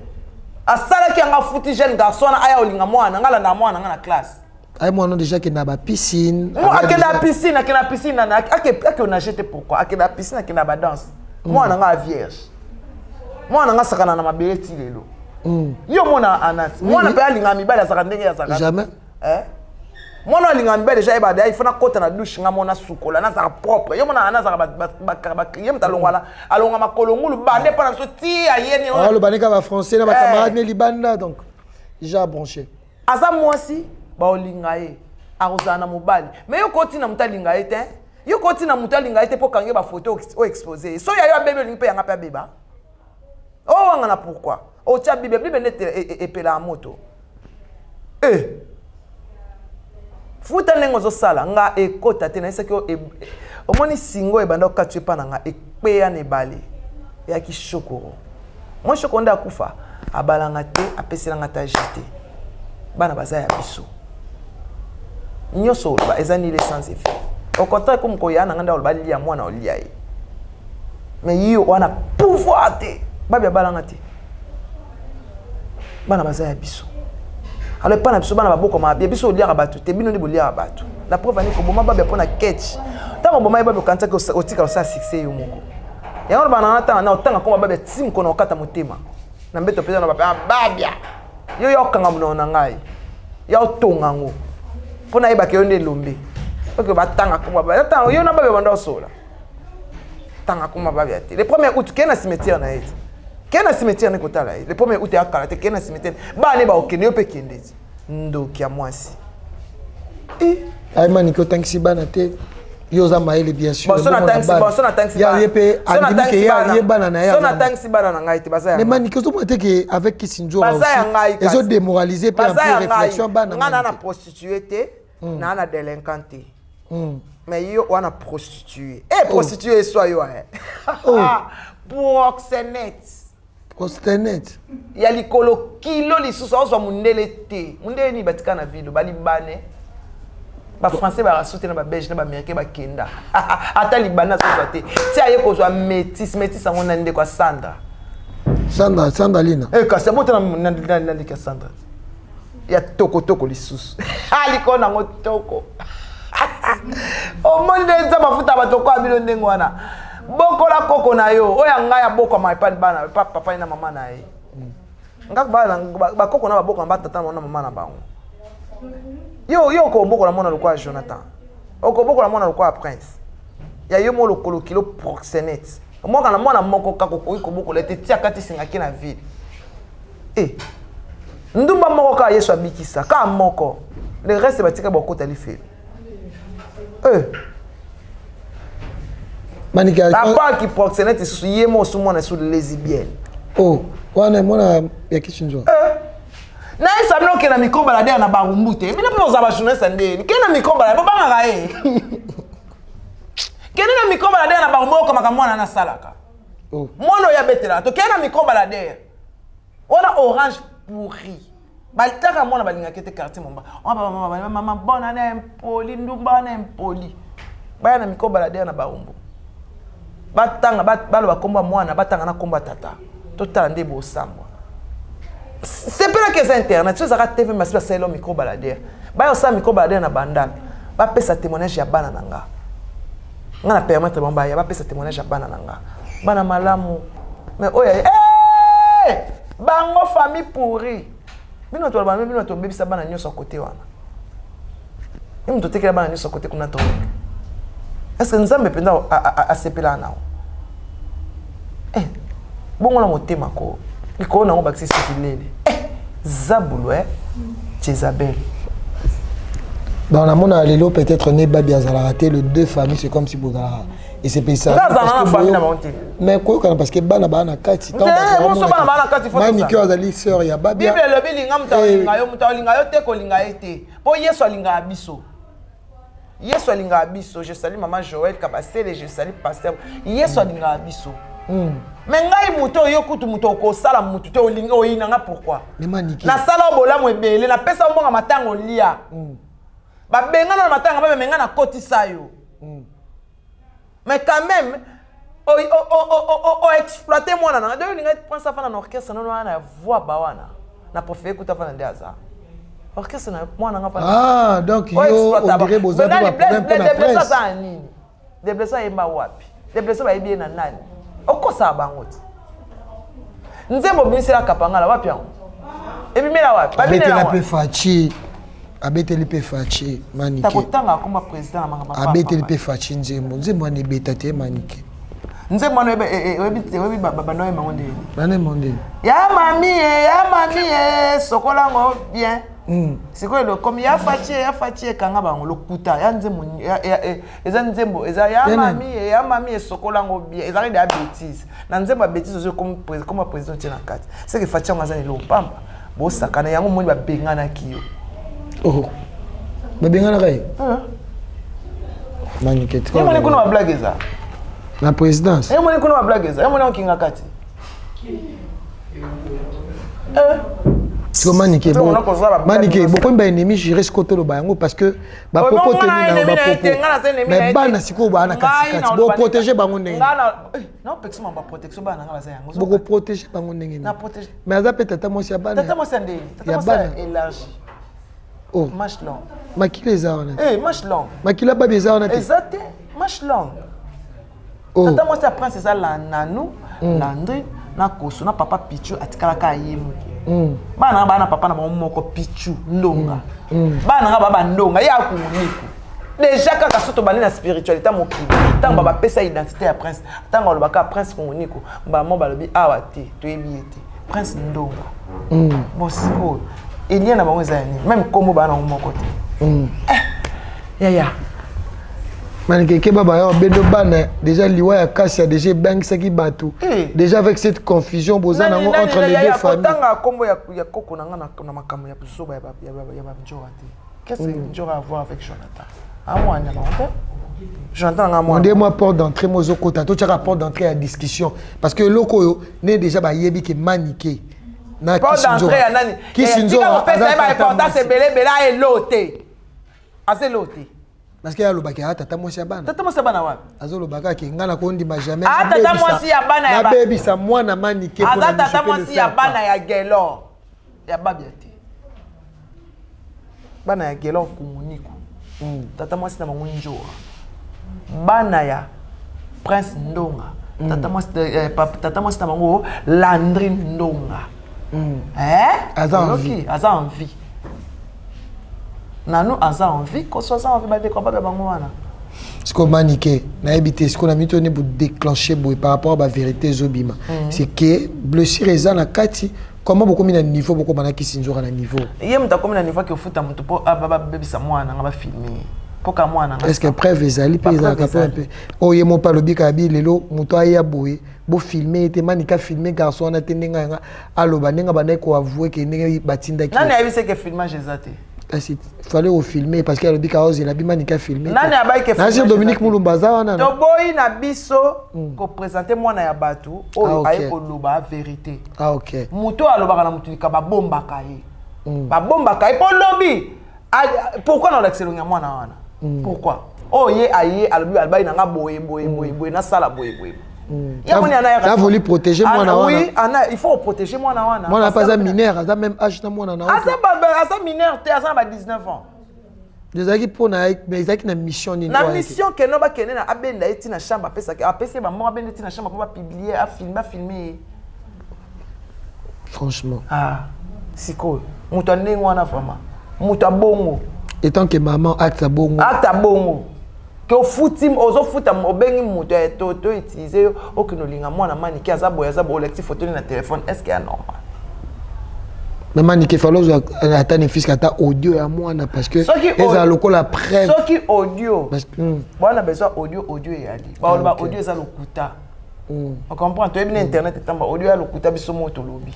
Asala ki anga futi jeune garçon aya olinga mwana ngala na mwana na classe. Ay moi non déjà que na ba piscine. Moi akena piscine na ake on a jeté pourquoi? Akena piscine akena ba danse. Mwana nga vierge. Moi on a sakana na mabele ti lelo. Yo mona anati. Moi na pe alinga mibala saka ndenge ya saka. Jamais. Moi na alinga mibala déjà ibada il faut na kota na douche nga mona sukola na saka propre. Yo mona anasa ba client talongwala alonga makolongulu bande pa na so ti ayeni. Oh le baneka ba français na ba camarade ne libanda donc déjà branché. Asa moi si ba olinga ye arozana mobali. Mais yo koti na mutalinga ye te. Yo koti na mutalinga ye te po kange ba photo o exposer. So ya yo bebe linga pe yanga pe beba. Oh, on a pourquoi? Oh, tu as Bible et pela moto. Futa nengo zo sala nga ekota te na isaki omoni singo e banda okatwe pa nga ekpeya ne bale ya ki shokoro. Moi shokonda akufa abalanga te apeselanga ta jete. Bana baza ya biso. Nyoso ba ezani le sans effet. Au contraire comme ko yana nganda olba lia mwana olia yi. Mais yo wana pouvoir te. Babia balanga te. Bana baza ya biso. Alors pas na biso bana baboko ma biso olia batu te bino ndi bolia batu. La preuve ani ko boma babia pona catch. Tango boma babia kanta ko otika sa succès yo moko. Ya ngona bana nata na otanga ko babia tim ko na okata motema. Na mbeto pesa na babia babia. Yo kanga muno na ngai. ya otonga ngo pona yeba ke yonde lombe ok batanga kuma ba attends yo na ba banda sola tanga kuma ba biate le 1er août kena cimetière na yeti kena cimetière ne kotala le 1er août ya kala te kena cimetière ba ne ba okende yo pe kende ndoki ya mwasi ay maniki otangisi bana te yoza maele bien sûr bon sona tangisi ya yepe andimike ya bana na ya sona tangisi bana na ngai te baza mais maniki ozo mote que avec Kisinjo baza ya ngai ils ont démoralisé pe un peu réflexion bana ngana na prostituée te na délinquante mais yo wana prostituée prostituée soit yo proxénète ya likolo kilo lisusu ozwa mundele te mundele ni batika na ville balibane ba français ba sauter na ba belge na ba américain ba kenda ata libana so te ti aye ko zwa métis sango na ndeko Sandra lina kasi bota na lika Sandra ya toko lisusu aliko na ngo toko o monde za mafuta batoko abilo ndengo wana bokola koko na yo oya ngai ya boko ma ipani bana papa na mama na ye ngak ba koko na ba boko na tata na mama na bango yo ko boko na mona lokwa Jonathan oko boko na mona lokwa Prince ya yo mo lokolo kilo proxénète mo kana mona moko kako ko boko lete tia kati singaki na ville ndumba moko ka Yesu abikisa ka moko le reste batika boko tali fait manika papa qui proxénète su yemo su mona su lesbienne wana mona ya Kisinjo na isa bloke na mikomba la der na barumbu te mina pe ozaba journaliste ndeni kena mikomba la baba ngaye kena na mikomba la der na barumbu kama kamwana na salaka mono ya betela to kena mikomba la der ona orange pourri baltaka mona balinga kete quartier momba mama bona na impoli ndumba na impoli baya na mikomba la der na barumbu batanga balo bakomba mwana batanga na komba tata totala nde bo sambwa c'est pas que c'est internet tu zaka TV masiba selo micro balader ba yo sa micro balader na bandal ba pesa témoignage ya bana nanga ngana permettre bomba ya ba pesa témoignage ya bana nanga bana malamu mais oya bango famille pourri bino to ba bino to bebisa bana nyoso côté wana imo to tekela bana nyoso côté kuna to est-ce que nzambe penda a sepela nao bongo na motema ko iko na ngobakisi kilele Zabulu Jezabel dans la mona lelo peut-être né babi azala le deux familles c'est comme si boudara et c'est pas ça mais quoi parce que bana kati tant bana kati faut mani ki azali sœur ya babi bible le bilinga mutalinga yo te kolinga ete po Yesu alinga abiso Yesu alinga abiso je salue maman Joël Kabasele je salue pasteur Yesu alinga abiso mais ngai muto yo kutu muto ko sala mutu te olinga oyinanga pourquoi na sala bola mo ebele na pesa mbonga matango lia ba benga na matanga ba menga na kotisa yo mais quand même o exploiter moi na de linga pensa fa na orchestre non na voix ba wana na profiter kuta fa na ndiaza orchestre na moi na fa donc yo on dirait besoin de problème pour la presse des blessés yemba wapi des blessés ba bien na nani okosa bangote nzembo bimisela kapangala wapi yango ebimela wapi babinela pe fachi abeteli pe fachi manike takotanga koma président na mangaba abeteli pe fachi nzembo ne betate manike nzembo no ebi baba no emangonde bana monde ya mami sokola ngo bien siko lo comme ya fachi kanga bango lokuta ya nzembo eza nzembo eza ya mami sokola ngo bien eza de bêtise na nzembo ba bêtise zo comme président tena kati c'est que fachi ngazani lo pamba bo sakana yango moni ba bengana kiyo ba bengana kai manike trop yemoni kuna ba blague eza la présidence yemoni kuna ba blague eza yemoni onkinga kati tu manike beaucoup ba ennemi gérer ce côté le bayango parce que ba popo teni na ba popo mais bana siko ba na kati bo protéger bango ndenge non pexima ba protection bana ngala za yango bo protéger bango ndenge na protéger mais aza peut être moi si bana tata moi sande tata moi élargi match long makile eza wana match long makila ba beza wana exact match long tata moi ça prend c'est ça la nanou Landry na koso na papa Pichu atikalaka yemu bana papa na moko Pichu ndonga bana baba ndonga ya kumuniku déjà kaka soto bani na spiritualité mokili tant baba pesa identité ya prince tant ba lobaka prince kumuniku ba mo balobi awa te to ebiete prince ndonga bon siko il y a na bango zani même comme bana moko te ya Manike baba yo bedo bana déjà liwa ya kasi a déjà bangsaki bato déjà avec cette confusion bozana entre les deux familles tanga kombo ya koko na na makambo ya busoba ya Njora te qu'est-ce que Njora a à voir avec Jonathan moi Jonathan moi moi porte d'entrée mozo kota to tchaka porte d'entrée à discussion parce que loko yo né déjà ba yebi ke maniqué na porte d'entrée ya nani qui Sinzora pesa ba importance belé bela et loté assez loté parce que alobaki tata mwasi ya bana wapi azolobaka ke ngana ko ndima jamais tata mwasi ya bana ya baby sa mwana manike pour na tata mwasi ya bana ya gelo ya babia te bana ya gelo kumuniku tata mwasi na bango Njora bana ya prince ndonga tata mwasi na bango Landrine ndonga aza envie nanu aza envie ko so aza envie ba de combat bango wana siko maniqué na habité siko na mitone pour déclencher par rapport à la vérité zobima c'est que blessure eza na kati comment beaucoup na niveau beaucoup banaki Sinzora na niveau yé muta comme na niveau que futa mutu po baba bebisa mwana nga ba filmer poka mwana est-ce que preuve ezali pe ezala ka un peu oye mo pa lobika bi lelo mutu aya boye bo filmer te manika filmer garçon na tendenga nga aloba nenga banai ko avouer que nenga batinda ki nani ayi c'est que filmage ezate il fallait au filmer parce que lobika ose la bimanika filmer nani abai que filmer Dominique Mulumba za wana to boy na biso ko présenter mwana ya batu o ayi ko loba vérité OK mutu aloba na mutu ka ba bomba kai ba bomba kai po lobi pourquoi na l'excellence ya mwana wana pourquoi oh ye aye alobi albai na nga boye na sala boye il voulu protéger moi na wana oui il faut protéger moi na wana moi na pas un mineur ça même âge na moi na asa mineur te asa ba 19 ans Dezaki pour na mais ezaki na mission ni na mission que no ba kene na abenda eti na chambre pesa apesi ba mo abenda eti na chambre pour ba publier a filmer franchement siko mutu ndenge wana vraiment mutu bongo étant que maman acte bongo que futim ozo futa obengi mutu to utiliser okinolinga mwana mani ki azaboya olexi photo na téléphone est-ce qu'il est normal mais mani ki falo atane fisc ata audio ya mwana parce que eza lokola preuve soki audio bwana besoin audio yali ba audio eza lokuta on comprend to ebina internet tamba audio ya lokuta biso moto lobi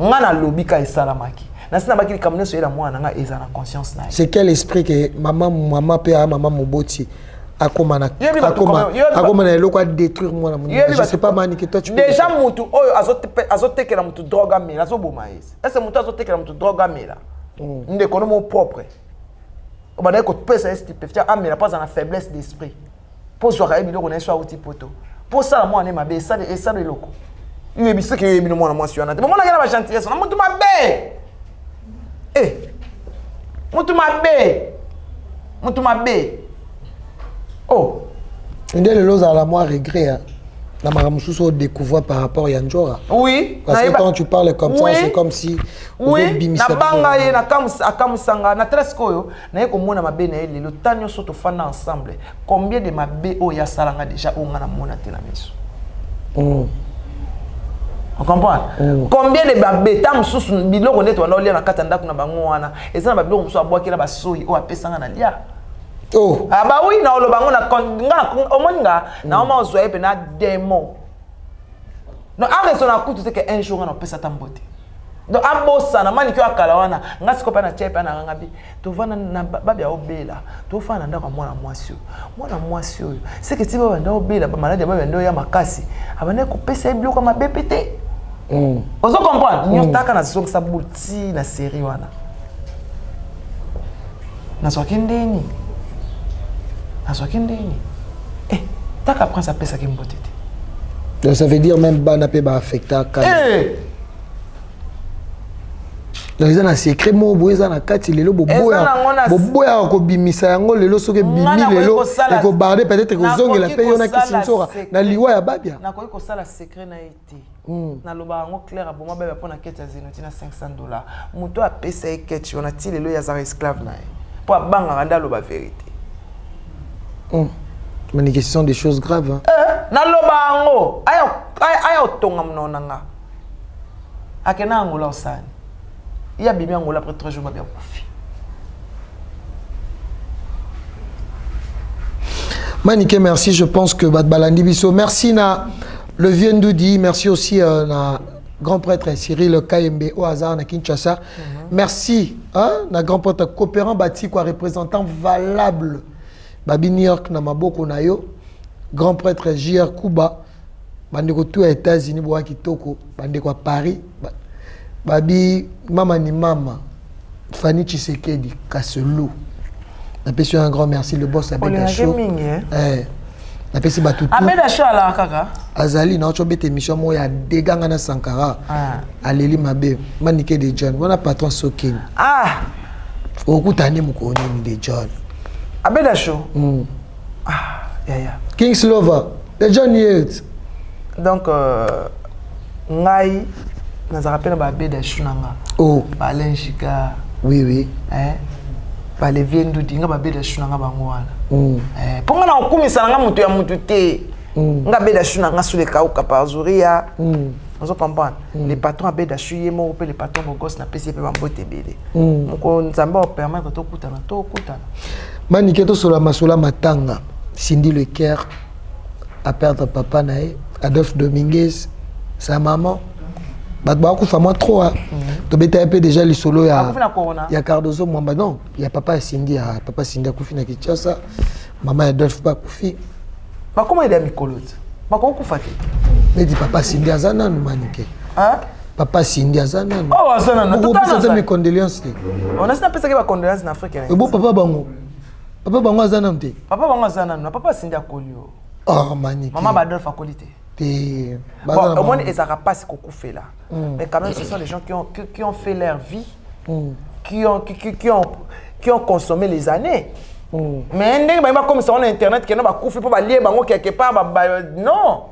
ngana lobi ka esalamaki na sina bakili kamne so ela mwana nga eza na conscience na c'est quel esprit que maman pe a maman moboti akoma na eloko a détruire mwana je sais pas mani que toi tu déjà mutu oyo azotekela mutu drogue amela azoboma est-ce mutu azotekela mutu drogue amela ndeko no mo propre obana ko pesa stupéfiant amela pas en faiblesse d'esprit pour soir biloko na so auti poto pour ça mwana mabe ça le loko il est que il mwana mwasi wana bon mwana ba gentillesse na mutu mabe mutu mabe oh ndele loza la moi regret la maramususo découvrir par rapport à Njora oui parce que quand tu parles comme ça c'est comme si oui na banga ye na akamusanga na treskoyo na ye komona mabe na ele le tanyo soto fana ensemble combien de mabe o ya salanga déjà onga na mona te na miso on comprend combien de babé tam susu biloko neto wana olia na kata ndako na bango wana eza na babiloko muso abwakela basoyi o apesanga na lia ba oui na olo bango na nga omoninga na oma ozoye pe na demo no areso na kutu teke un jour na pesa tambote donc abosa na mani kyo akala wana nga sikopa na chepe na ngabi to vana na babia obela to fana ndako mwana mwasi oyo c'est que si ba ndako obela ba malade ba ndo ya makasi abane ko pesa biloko ma BPT ozo comprendre nyo taka na zonga sa bulti na série wana na sokindeni taka prince apesa ki mbote te ça veut dire même bana pe ba affecta ka Donc ils ont un secret mo boza na kati lelo boboya ko bimisa yango lelo soke bimi lelo et ko barder peut-être ko zongela pe yona kisinzora na liwa ya babia. Na ko sala secret na été. Na loba yango clair aboma baba pona kete ya zeno tina $500. Muto a pesa ekete yona ti lelo ya za esclave na. Po banga randa loba vérité. Mais les questions des choses graves. Hein. Na loba yango aya otonga mnonanga. Akena ngola osani. Il y a bien ngola après 3 jours ma bien kufi. Maniké, merci. Je pense que Balandi Bisso. Merci na le vieux Ndoudi. Merci aussi na grand prêtre Cyril KMB au hasard na Kinshasa. Merci na grand prêtre coopérant bâti quoi représentant valable. Babi New York na maboko na yo. Grand prêtre JR Kuba. Bandeko tout aux États-Unis boa kitoko. Bandeko à Paris. Babi mama ni mama. Fanny Tshisekedi Kasselou. Napesi un grand merci le boss Abeda Show. Napesi batutu. Abeda Show ala kaka. Azali na ocho bete émission mo ya deganga na Sankara. Aleli mabe Manike de John. Wana patron Sokin. Okutani mukoni de John. Abeda Show. King's Lover. De John Yates. Donc ngai na rappelle ba Abeda Show nanga. Ba Lenchika. Oui. Ba le viendu dinga ba Abeda Show nanga bango wana. Ponga na okumisa nanga mutu ya mutu te. Nga Abeda Show nanga sous les kauka par Zuria. On comprend. Les patrons Abeda Show yemo pe les patrons bogos na pesi pe bambote bele. Moko nzamba o permettre to kutana. Manike to sola masola matanga. Cindy Lecaire a perdre papa nae. Adolphe Dominguez, sa maman. Batbaku fa moi trop. To beta un peu déjà les solos ya Cardozo Mwamba non, il y a papa Cindy a kufi na Kinshasa. Maman Adolphe pas kufi. Ba comment il est mikolot? Ba ko kufate. Mais dit papa Cindy azana no Manike. Papa Cindy azana. Oh azana no. Tout ça mes condoléances. On a ça pensé que ba condoléances en Afrique. Bon papa bango. Papa bango azana mte. Papa bango azana no. Papa Cindy akolio. Oh Manike. Maman Adolphe akolité. Bon, au moins, ils n'ont pas ce qu'on fait là. Mais quand même, ce sont les gens qui ont fait leur vie, qui ont consommé les années. Mais comme ça, on a Internet, qui n'a pas coupé pour lier quelque part. Non.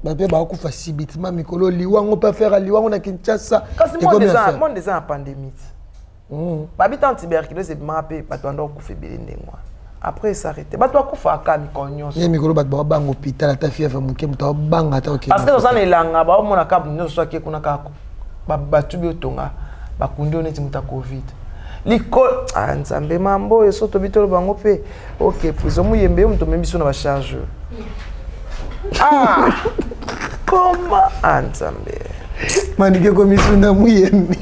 Bah, facilement, Mikolo, liwa, on peut faire liwa, on a Kinshasa. Quand c'est moi, déjà en pandémie. Babi tant tuberculose, c'est mappé, pas toi, on coupe moi. Après s'arrêter. Bah toi kufa kami konyo. Ye mikolo bat ba bang hôpital ta fièvre muke muta banga ta OK. Parce que ça ne langa ba mona ka nyo so ke kuna ka ba batubi otonga ba kundi oneti muta covid. Liko nzambe mambo eso to bitolo bango pe. OK, prison muyembe muto membiso na ba charge. Comment nzambe. Manike commission na muyembe.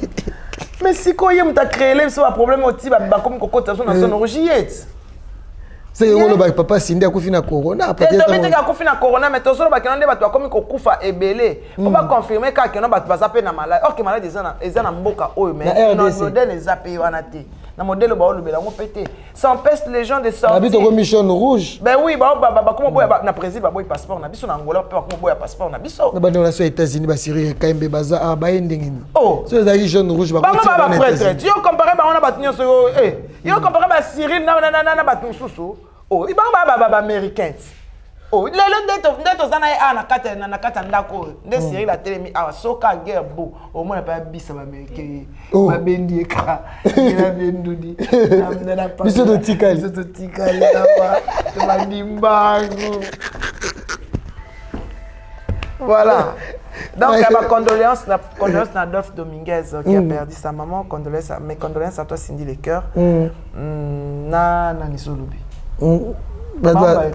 Mais si ko yem ta créer le so problème oti ba comme kokota so na son origine. C'est que papa Cindy a couffé na corona. Peut-être que a couffé na corona, mais tout ça ba kende ba to comme ko kufa ebele. On va confirmer ka keno ba ba zape na malade. OK, malade ezana mboka oyo mais non modèle zape wana te. Na modèle ba olubela ngo pété. Ça empêche les gens de sortir. Habite au mission rouge. Ben oui, ba comment boya na président ba boy passeport na biso na Angola pa comment boya passeport na biso. Na bande na so États-Unis ba Syrie KMB baza ba endingini. Oh, so les jaune rouge ba ko ti ba prêtre. Yo comparer ba on a batinyo so yo comparer ba Cyril na batinsusu. Oh, il ba américain. Oh, le ndeto zana na kata ndako. Nde Cyril la télé mi soka guerre beau. Au moins pas bisa ba américain. Ba bendi ka. Ina bendudi. Na pas. Biso to tikali. To ba dimbango. Voilà. Donc, ma condoléances à Adolphe Dominguez qui a perdu sa maman. Mes condoléances à toi, Cindy Lecaire. Na Nisolubi.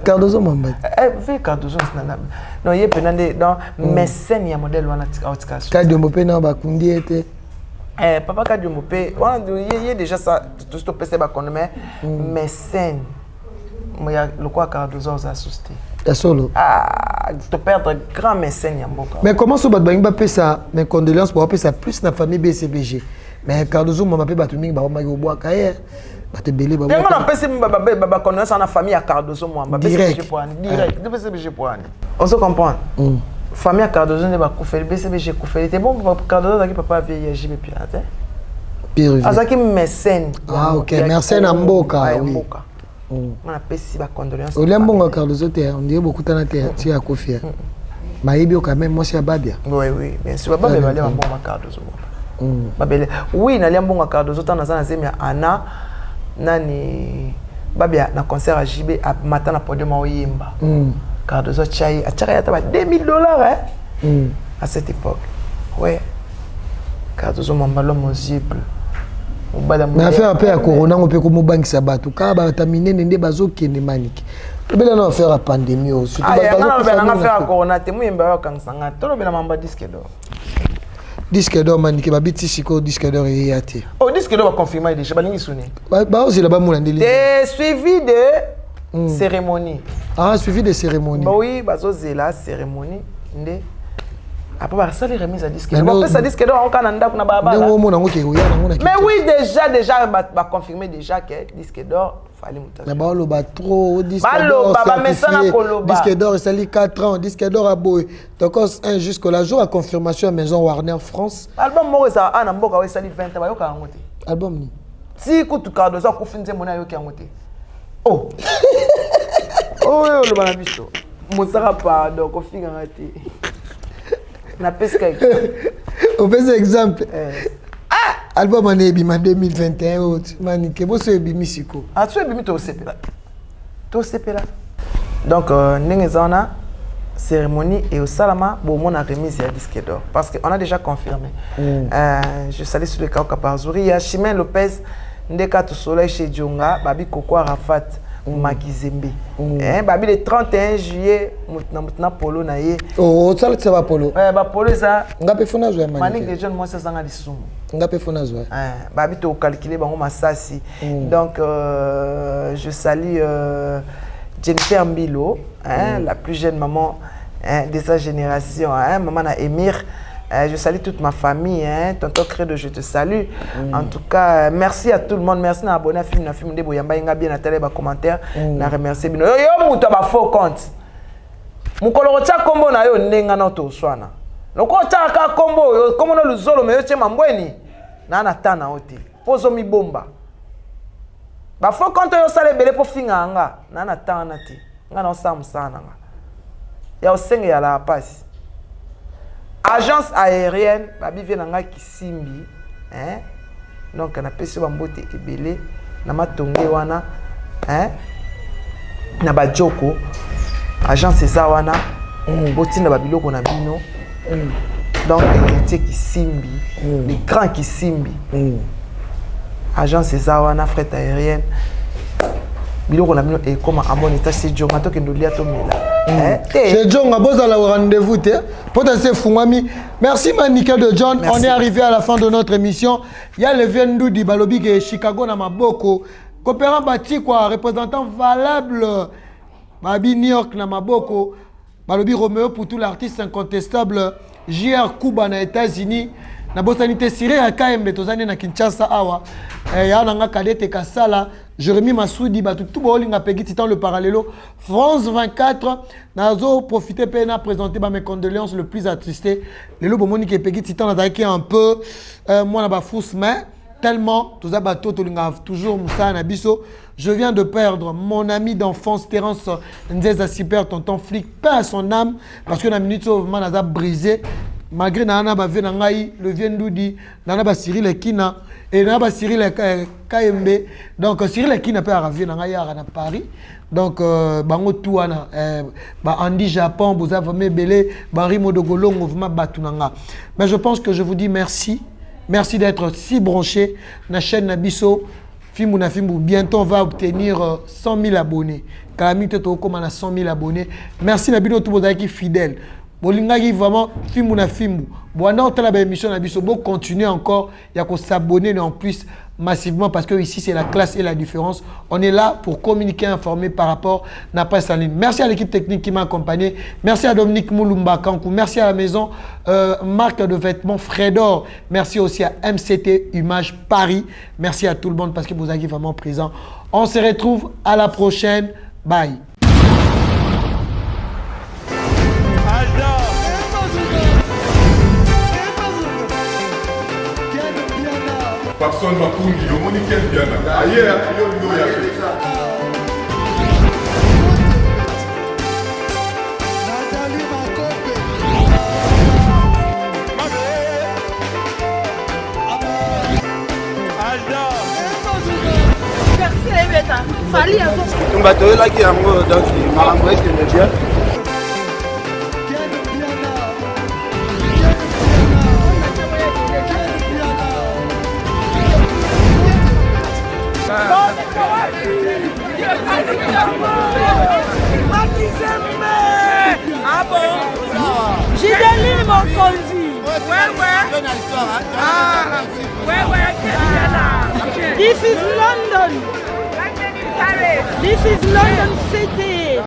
Cardozo Mwamba. Cardozo non, il y a penande dans mécène il y a modèle wana autika. Kadio pena ba kundi ete. Papa Kadio Mopé, il y a déjà ça tout ce PC ba konne mais mécène. Moi ya le quoi Cardozo za susté. Ta solo. Tu perdre grand mécène yamboka. Mais comment so ba ba pesa mes condoléances pour pesa plus na famille BCBG. Mais Cardozo Mwamba pe ba tumingi ba ma yo boa kaye. Bate belé ba. Mais on appelle ba connaissance en famille à Cardozo Mwamba. Direct. BCBG pour ani. On se comprend. Famille à Cardozo ne ba koufeli BCBG koufeli. C'est bon pour Cardozo qui papa vieillir JB pirate. azaki mécène. Ah ok, mécène à Mboka, oui. On a payé si condoléances. Olembonga Cardozo te, on dirait beaucoup de terre, tu as confié. Maïbio quand même, moi c'est Babia. Oui, bien sûr. Babia va aller à Mbonga Cardozo. Oui, na Mbonga Cardozo, tant na zemia Anna, nani Babia na concert à JB à matin na podium au Yimba. Cardozo Chai, a Chai à $2,000 à cette époque. Ouais. Cardozo Mambalo Mosible. Mais affaire après à Corona, on peut comme banque sabatou. Car bah taminer n'ende bazo qui ne manique. Le bel an affaire à pandémie aussi. Ah, il y a un affaire à Corona. T'es moins bien quand ça n'a. Tout le bien mamba disque d'or. Disque d'or manique. Bah biti siko disque d'or et yati. Oh disque d'or va confirmer déjà. Bah n'ingi sonné. Bah aussi là-bas mon andeli. T'es suivi de cérémonie. Ah suivi de cérémonie. Bah oui, bah zo zela cérémonie. Ndé. Après, bah, ça les remises à disque. Après, ça disque d'or, on a un baba. Mais oui, déjà, bah confirmer déjà que disque d'or, fallait monter. Mais bah, le trop disque d'or. Disque d'or, ça lit 4 ans. Disque d'or à Boé. Donc, un jusqu'au jour à confirmation à Maison Warner France. Album, moi, ça a un amboka, ça lit 20 ans. Album, ni. Si, écoute, Cardozo, ça, qu'on finit mon aïe qui a monté. Oh! Oh, le banabisto. Mon sera pas, donc, on finit en raté. Na pesque on fait exemple. Album en ebima 2021 autre manike boso ebimi siko. Ah tu ebimi to sepela. To sepela. Donc nengezana cérémonie et au salama bon mon a remise à disque d'or parce que on a déjà confirmé. Je salue sur le cas Kapazouri, il y a Chimène Lopez ndeka to soleil chez Djonga, Babi Koko Arafat. Makizembe. Babi le 31 juillet, mutna polo na ye. Oh, ça le va polo. Ba polo ça. Ngape fona zo mani. Mani de jeune moi ça sanga disumu. Ngape fona zo. Babi to calculer bango masasi. Donc je salue Jennifer Mbilo, la plus jeune maman de sa génération, maman na Émir. Je salue toute ma famille, tonton Credo, je te salue. En tout cas, merci à tout le monde. Merci à abonner à film de Boyamba Inga bien à télé, commentaire. Na remercier bino. Yo muto ba faux compte. Mukolo cha kombo na yo nenga na to swana. Loko cha ka kombo yo komo na luzolo me yo chema mbweni. Na na tana oti. Pozo mi bomba. Ba faux compte yo sale bele po finga anga. Na na tana ti. Nga na osam sana nga. Ya osenge ya la pasi. Agence aérienne, babi vient nanga Kisimbi, donc on a payé bambote ebele, na matonge wana, na bajoko, agence eza wana, botina babiloko na bino, donc héritier Kisimbi, le grand Kisimbi, agence eza wana, fret aérienne, biloko na bino et comme à mon état c'est Djonga to kendo lia to mela. C'est Djonga boza la rendez-vous te. Potentiel Fungami. Merci Manika de John. Merci. On est arrivé à la fin de notre émission. Il y a le Vendu di Balobi qui est Chicago na Maboko. Coopérant Bati quoi, représentant valable Babi New York na Maboko. Balobi Romeo pour tout l'artiste incontestable JR Kuba na États-Unis. Na bosanité siré à KMB tozane na Kinshasa awa. Ya nanga Kadete Kasala. Jérémy Massoudi, tout le monde a payé le parallélo. France 24, nazo profité pour présenter mes condoléances le plus attristé. Le lobo moni qui est payé titan attaqué un peu. Moi na ba fousse mais tellement tous les bateaux toujours Moussa Nabiso. Je viens de perdre mon ami d'enfance Terence Nzeza Super, tonton flic, paix à son âme parce que la minute man a brisé. Malgré nana ba ve nangai le Viendoudi, nana ba Cyril Ekina et nana ba Cyril KMB. Donc Cyril Ekina peut arriver nangai à Paris. Donc bango touana ba Andy Japon, vous avez belé Barry Modogolo mouvement batunanga. Mais je pense que je vous dis merci. Merci d'être si branché na chaîne Nabiso. Fimbu bientôt on va obtenir 100 000 abonnés. Kalami toto comme on a 100 000 abonnés. Merci Nabino tout le qui fidèle. Bolingaki vraiment Fimbu na Fimbu. Bon, on a la émission Nabiso. Bon, continuer encore. Il y a qu'on s'abonner en plus massivement parce que ici c'est la classe et la différence. On est là pour communiquer, informer par rapport à la presse en ligne. Merci à l'équipe technique qui m'a accompagné. Merci à Dominique Moulumba Kankou. Merci à la maison marque de vêtements Fredor. Merci aussi à MCT Image Paris. Merci à tout le monde parce que vous êtes vraiment présent. On se retrouve à la prochaine. Bye. Patson Makundi, le monde qui aime bien. Ailleurs, il y a Fali à On va te là qui a donc maman qui aime bien. Ah bon? Gideline Mokonzi. This is London. This is London City.